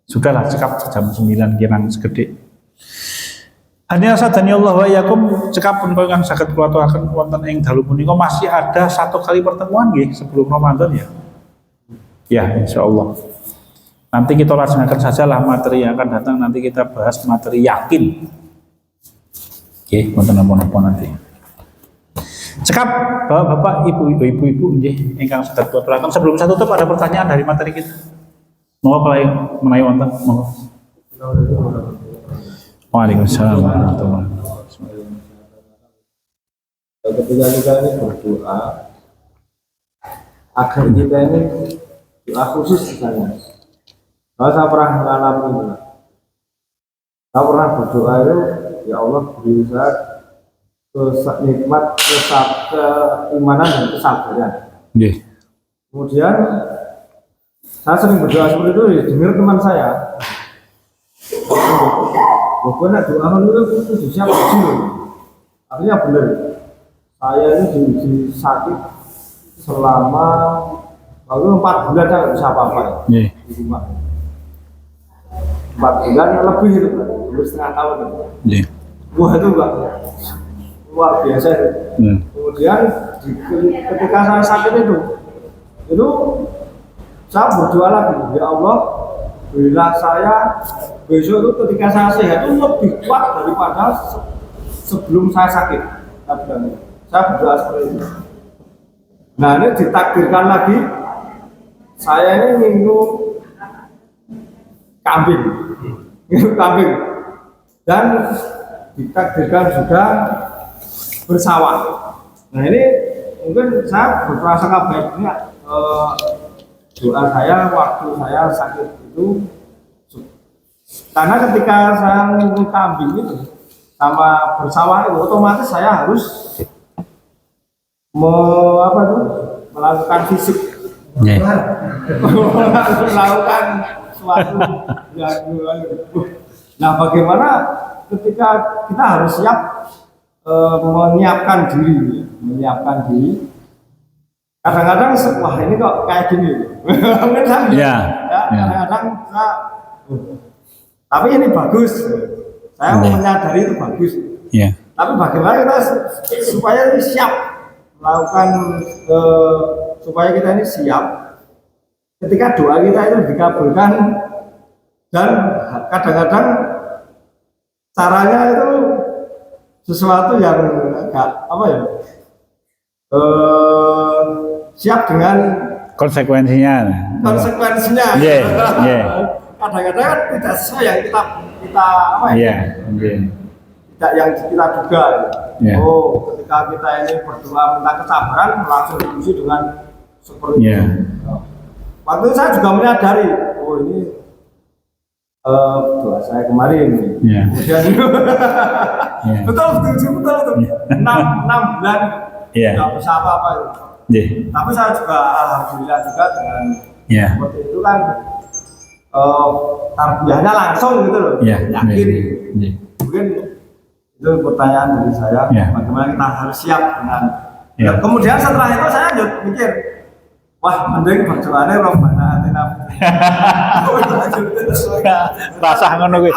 Sudahlah, cekap jam 9 kirang segede. Hanya sadani Allah wa yakum cekap pun kang saged kula aturaken wonten ing dalu punika masih ada 1 kali pertemuan nggih sebelum Ramadan ya. Ya, insyaallah. Nanti kita laksanakan sajalah materi yang akan datang, nanti kita bahas materi yakin. Oke, wonten napa-napa nanti. Cekap Bapak, Ibu nggih ingkang saged kula aturaken. Sebelum saya tutup ada pertanyaan dari materi kita. Monggo menawi wonten, monggo. Waalaikumsalam warahmatullahi wabarakatuh. Ketika kita ini berdoa agar kita ini doa khusus misalnya, kalau saya pernah mengalami itu, saya pernah berdoa itu, ya Allah beri saya nikmat keimanan dan kesabaran. Kemudian saya sering berdoa seperti itu, ya, dengar teman saya. Pokoknya doa itu siap dulu. Artinya benar. Saya ini di sakit selama lalu 4 bulan saya nggak bisa apa-apa ya, di rumah. 4 bulan lebih itu, hampir setengah tahun itu. Wah itu enggak luar biasa itu. Kemudian ketika saya sakit itu saya berdoa lagi, ya Allah berilah saya besok itu ketika saya sehat itu lebih kuat daripada sebelum saya sakit. Saya berdoa seperti itu. Nah ini ditakdirkan lagi, saya ini minum kambing, dan ditakdirkan juga bersawah. Nah ini mungkin saya berprasangka baiknya doa saya waktu saya sakit itu, karena ketika saya minum kambing itu sama bersawah itu otomatis saya harus melakukan fisik, melakukan suatu yang. Nah bagaimana ketika kita harus siap menyiapkan diri. Kadang-kadang wah ini kok kayak gini, kadang-kadang tapi ini bagus, saya menyadari itu bagus. Tapi bagaimana kita supaya ini siap melakukan supaya kita ini siap ketika doa kita itu dikabulkan, dan kadang-kadang caranya itu sesuatu yang agak siap dengan konsekuensinya. Kadang-kadang kan tidak sesuai yang kita tidak yang kita duga. Oh, ketika kita ini berdoa minta kesabaran langsung diuji dengan seperti itu. Waktu itu saya juga menyadari, oh ini doa saya kemarin. Kemudian betul itu 6 bulan nggak bisa apa-apa itu. Tapi saya juga alhamdulillah juga dengan seperti itu kan tarbiyahnya langsung gitu loh, yakin. Mungkin itu pertanyaan dari saya, bagaimana kita harus siap dengan. Kemudian setelah itu saya mikir, wah mending berdoanya Rabbana atina. Rasah ngono kuwi.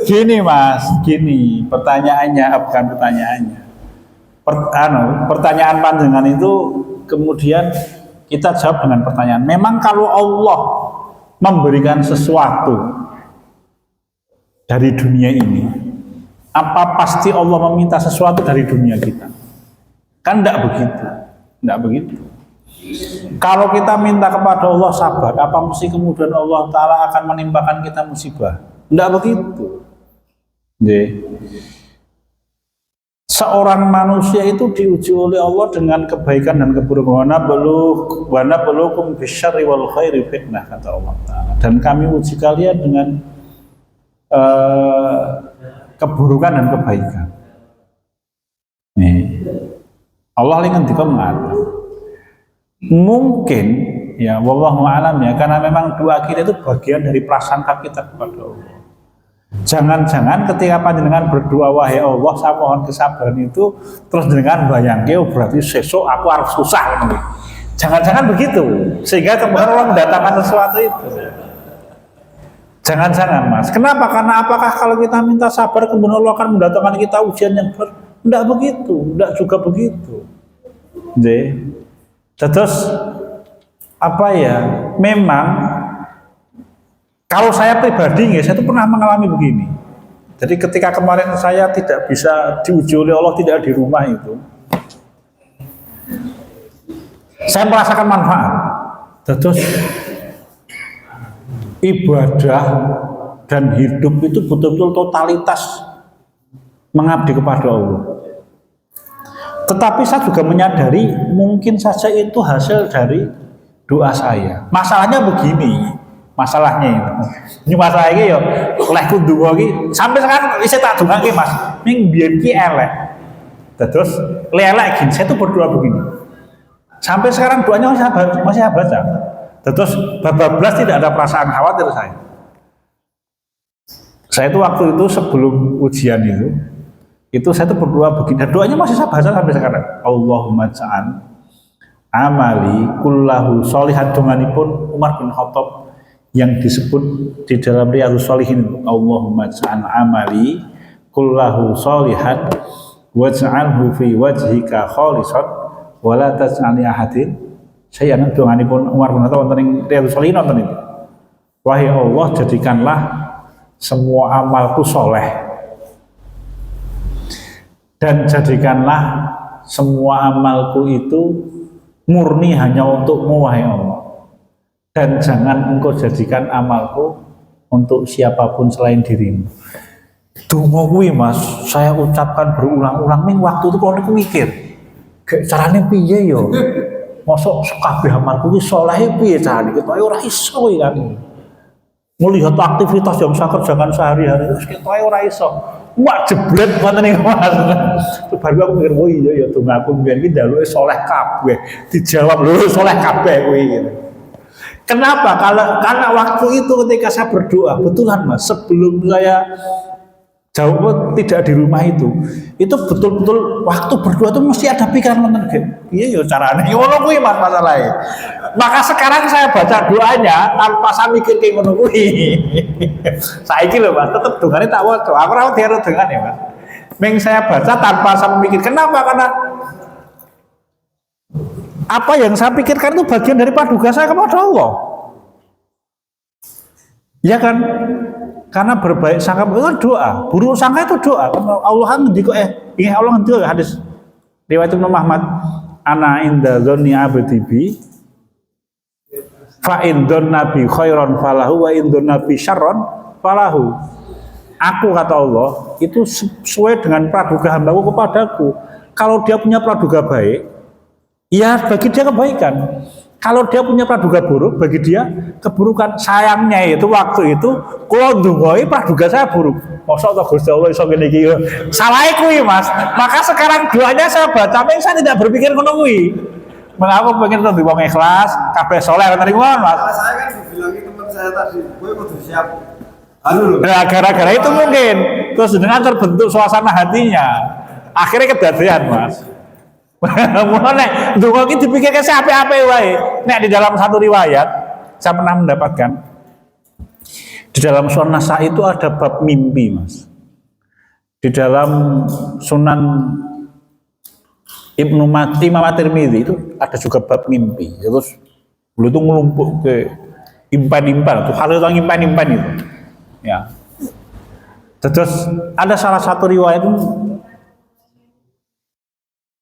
Gini Mas, pertanyaannya bukan pertanyaannya. Pertanyaan panjenengan itu kemudian kita jawab dengan pertanyaan. Memang kalau Allah memberikan sesuatu dari dunia ini, apa pasti Allah meminta sesuatu dari dunia kita? Kan enggak begitu. Kalau kita minta kepada Allah sabar, apa mesti kemudian Allah Ta'ala akan menimpakan kita musibah? Enggak begitu. seorang manusia itu diuji oleh Allah dengan kebaikan dan keburukan. Wa nabluukum bisyarri wal khairi fitnah, kata Allah Ta'ala. Dan kami uji kalian dengan keburukan dan kebaikan. Nih, Allah ingin mengatakan mungkin ya wallahu alam ya, karena memang doa kita itu bagian dari prasangka kita kepada Allah. Jangan-jangan ketika panjenengan berdoa wahai Allah saya mohon kesabaran itu terus dengan bayangke berarti sesuk aku harus susah ini. Jangan-jangan begitu sehingga kemudian Allah mendatangkan sesuatu itu. Jangan-jangan Mas. Kenapa? Karena apakah kalau kita minta sabar kemudian Allah akan mendatangkan kita ujian yang berat? Tidak begitu, tidak juga begitu. Jadi, terus apa ya? Memang kalau saya pribadi, saya itu pernah mengalami begini. Jadi ketika kemarin saya tidak bisa diuji oleh Allah, tidak di rumah itu, saya merasakan manfaat. Terus ibadah dan hidup itu betul-betul totalitas mengabdi kepada Allah. Tetapi saya juga menyadari mungkin saja itu hasil dari doa saya. Masalahnya begini. Masalahnya ini masalah ini ya lehku ndonga iki sampai sekarang isih tak dongake Mas ning biyen ki elek terus elek gini saya tuh berdoa begini sampai sekarang doanya masih saya baca terus bablas tidak ada perasaan khawatir saya itu waktu itu sebelum ujian itu saya tuh berdoa begini dan doanya masih saya baca sampai sekarang Allahumma ja'al amali kullahu sholihan donganipun Umar bin Khattab yang disebut di dalam Riyadhus Shalihin Allahumma ja'al amali kullahu sholihan waj'alhu fi wajhika khalisan wa la taj'al ahadin sayyan donganipun Umar bin Khattab wonten ing Riyadhus Shalihin wonten itu wahai Allah jadikanlah semua amalku soleh dan jadikanlah semua amalku itu murni hanya untukmu wahai Allah dan jangan engkau jadikan amalku untuk siapapun selain dirimu. Donga kuwi Mas, saya ucapkan berulang-ulang ning waktu itu kalau aku mikir, gek carane piye yo? Mosok kabeh amalku iki saleh piye carane? Ketoke ora iso kan. Melihat aktivitas yang saya kerjakan sehari-hari terus ketoke ora iso. Wah jeblet ngoten niku Mas. Baru aku mikir, oh iya ya donga aku mbiyen iki njaluke saleh kabeh. Dijawab lho saleh kabeh kuwi gitu. Kenapa? Karena waktu itu ketika saya berdoa, betulan Mas, sebelum saya jauh tidak di rumah itu betul-betul waktu berdoa itu mesti ada pikiran nonton iya ya caranya ngono kuwi Mas masalahnya. Maka sekarang saya baca doanya tanpa saya mikir kayak ngono kuwi. Saiki lho Mas, tetep dongane tak waca. Aku ora diaro dongane Mas. Meng saya baca tanpa saya memikir. Kenapa? Karena apa yang saya pikirkan itu bagian dari paduka saya kepada Allah. Ya kan? Karena berbaik sangka itu kan doa, buruk sangka itu doa. Allah kan ngendika Allah ngendika hadis riwayat Imam Ahmad, ana inda dzanni abdi bi fa in dzanna bi khairan falahu wa in dzanna bi syarran falahu. Aku kata Allah itu sesuai dengan praduga hambaku kepadaku. Kalau dia punya praduga baik, ya bagi dia kebaikan. Kalau dia punya praduga buruk, bagi dia keburukan. Sayangnya itu waktu itu kula ndonga praduga saya buruk. Mosok to Gusti Allah iso ngene iki. Salahe kuwi Mas. Maka sekarang doanya saya baca tapi saya tidak berpikir ngono kuwi. Mengapa pengen tuh wong ikhlas, kabeh saleh ngoten niku Mas. Saya kan dibilangi teman saya tadi, kowe kudu siap. Anu lho. Nah, gara-gara itu mungkin terus dengan terbentuk suasana hatinya. Akhirnya kedadian Mas. Mulane ndonga iki dipikirke apik-apik wae. Nek di dalam satu riwayat saya pernah mendapatkan di dalam Sunan Nasa itu ada bab mimpi Mas. Di dalam Sunan Imam At-Tirmidzi itu ada juga bab mimpi. Terus dulu itu ngelumpuk ke impan-impan tuh kalau itu impan-impan itu. Ya. Terus ada salah satu riwayat itu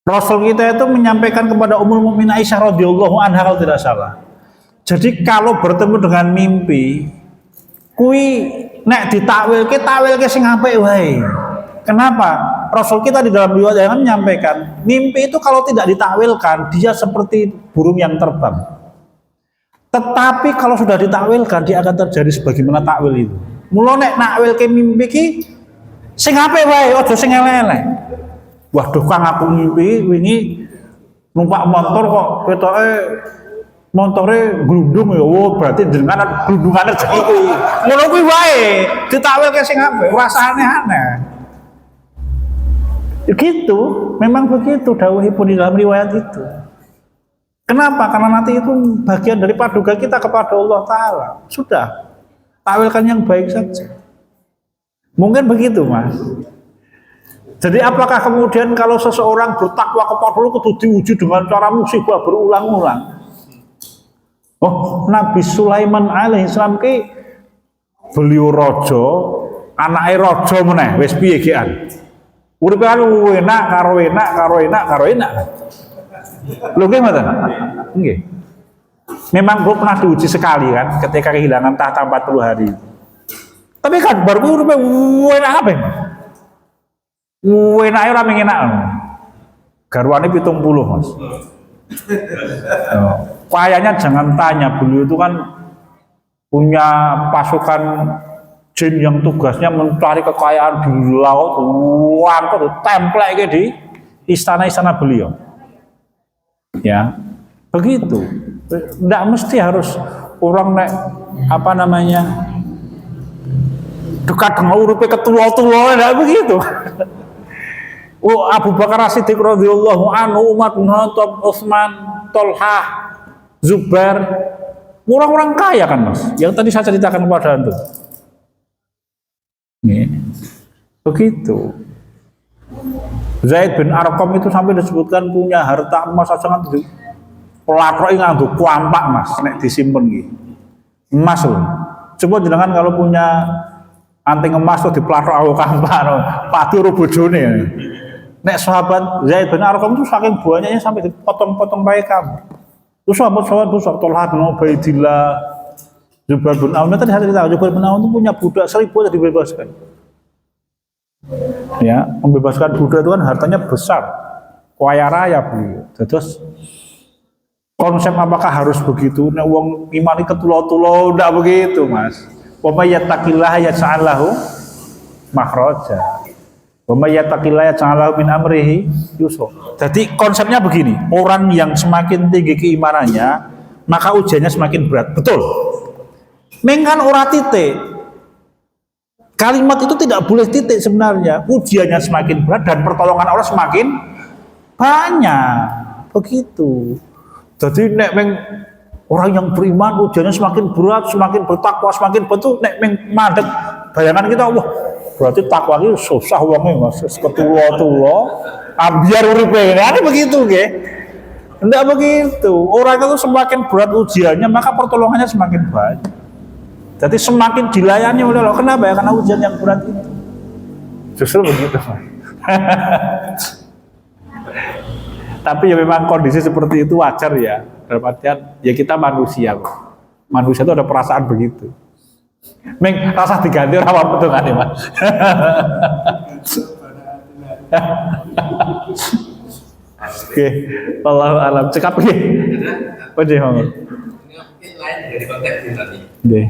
Rasul kita itu menyampaikan kepada Ummul Mukminin Aisyah radhiyallahu anha kalau tidak salah. Jadi kalau bertemu dengan mimpi, kui nek ditakwilke sing apik wae. Kenapa? Rasul kita di dalam riwayat yang menyampaikan, mimpi itu kalau tidak ditakwilkan, dia seperti burung yang terbang. Tetapi kalau sudah ditakwilkan, dia akan terjadi sebagaimana takwil itu. Mula nek nakwil ke mimpi ki sing apik wae, aja sing elek-elek. Waduh Kang aku mimpi wingi numpak motor kok ketoke montore glundung ya. Oh, berarti jenengan glundungane jek iki. Ngono kuwi wae, ditakwilke sing apik, rasane aneh. Gitu, memang begitu dawuhipun di dalam riwayat itu. Kenapa? Karena nanti itu bagian dari paduka kita kepada Allah Ta'ala. Sudah, takwilkan yang baik saja. Mungkin begitu, Mas. Jadi apakah kemudian kalau seseorang bertakwa kepada Allah itu diuji dengan cara musibah berulang-ulang? Oh, Nabi Sulaiman alaihissalam ki beliau rojo, anake rojo meneh, wis piye gekan? Uripe kan enak karo enak karo enak karo enak. Lho nggih mboten? Nggih. Memang belum pernah diuji sekali kan ketika kehilangan tahta 40 hari. Tapi kan baru uripe enak apa? Enake ora mengenak. Garwane 70, Mas. Oh. Kayaknya jangan tanya, beliau itu kan punya pasukan jin yang tugasnya mencari kekayaan di laut, wangkut template di istana-istana beliau. Ya, begitu. Tidak mesti harus orang nek apa namanya dekat dengan urupe ketulo-tulo, tidak begitu. Oh, Abu Bakar As-Siddiq radhiyallahu anhu, Umar bin Khattab, Utsman, Tolhah, Zubair, orang-orang kaya kan Mas, yang tadi saya ceritakan kepada Anda. Begitu. Zaid bin Arqam itu sampai disebutkan punya harta emas sangat pelatrok nganggo kuampak Mas, nek disimpen gitu. Emas loh. Coba jenengan kalau punya anting emas tuh dipelatrok nganggo kuampak, pati ro bojone. Nek sahabat Zaid bin Arqam itu saking banyaknya sampai dipotong-potong baik kamu. Terus sahabat-sahabat besar Tolha bin Ubaidillah, Zubair bin Awun, tadi saya cerita, Zubair bin Awun itu punya budak 1000 yang dibebaskan. Ya, membebaskan budak itu kan hartanya besar, kaya raya beliau. Terus konsep apakah harus begitu? Nek wong imani ketulo-tulo ndak begitu, Mas. Wa may yattaqillah yaj'al lahu makhraja. Wa may yattaqillah yaj'al lahu min amrihi yusra. Jadi konsepnya begini, orang yang semakin tinggi keimanannya, maka ujiannya semakin berat. Betul. Mengkan ora titik. Kalimat itu tidak boleh titik sebenarnya. Ujiannya semakin berat dan pertolongan Allah semakin banyak. Begitu. Jadi nek meng orang yang beriman ujiannya semakin berat, semakin bertakwa, semakin betul nek meng mandek bayangan kita Allah. Berarti takwa itu susah wongnya Mas, ketulo-tulo, ambiar uripe ini begitu nggih. Enggak begitu. Orang itu semakin berat ujiannya, maka pertolongannya semakin banyak. Jadi semakin dilayani oleh Allah. Kenapa ya? Karena ujian yang berat itu. Justru begitu. Tapi ya memang kondisi seperti itu wajar ya. Dalam artian ya kita manusia. Manusia itu ada perasaan begitu. Meng rasa diganti rawa betul kan ya Mas? Oke, wallahu alam. Cekap nggih. Oke, Mas. Ini lain dari konteks ini tadi. Nggih.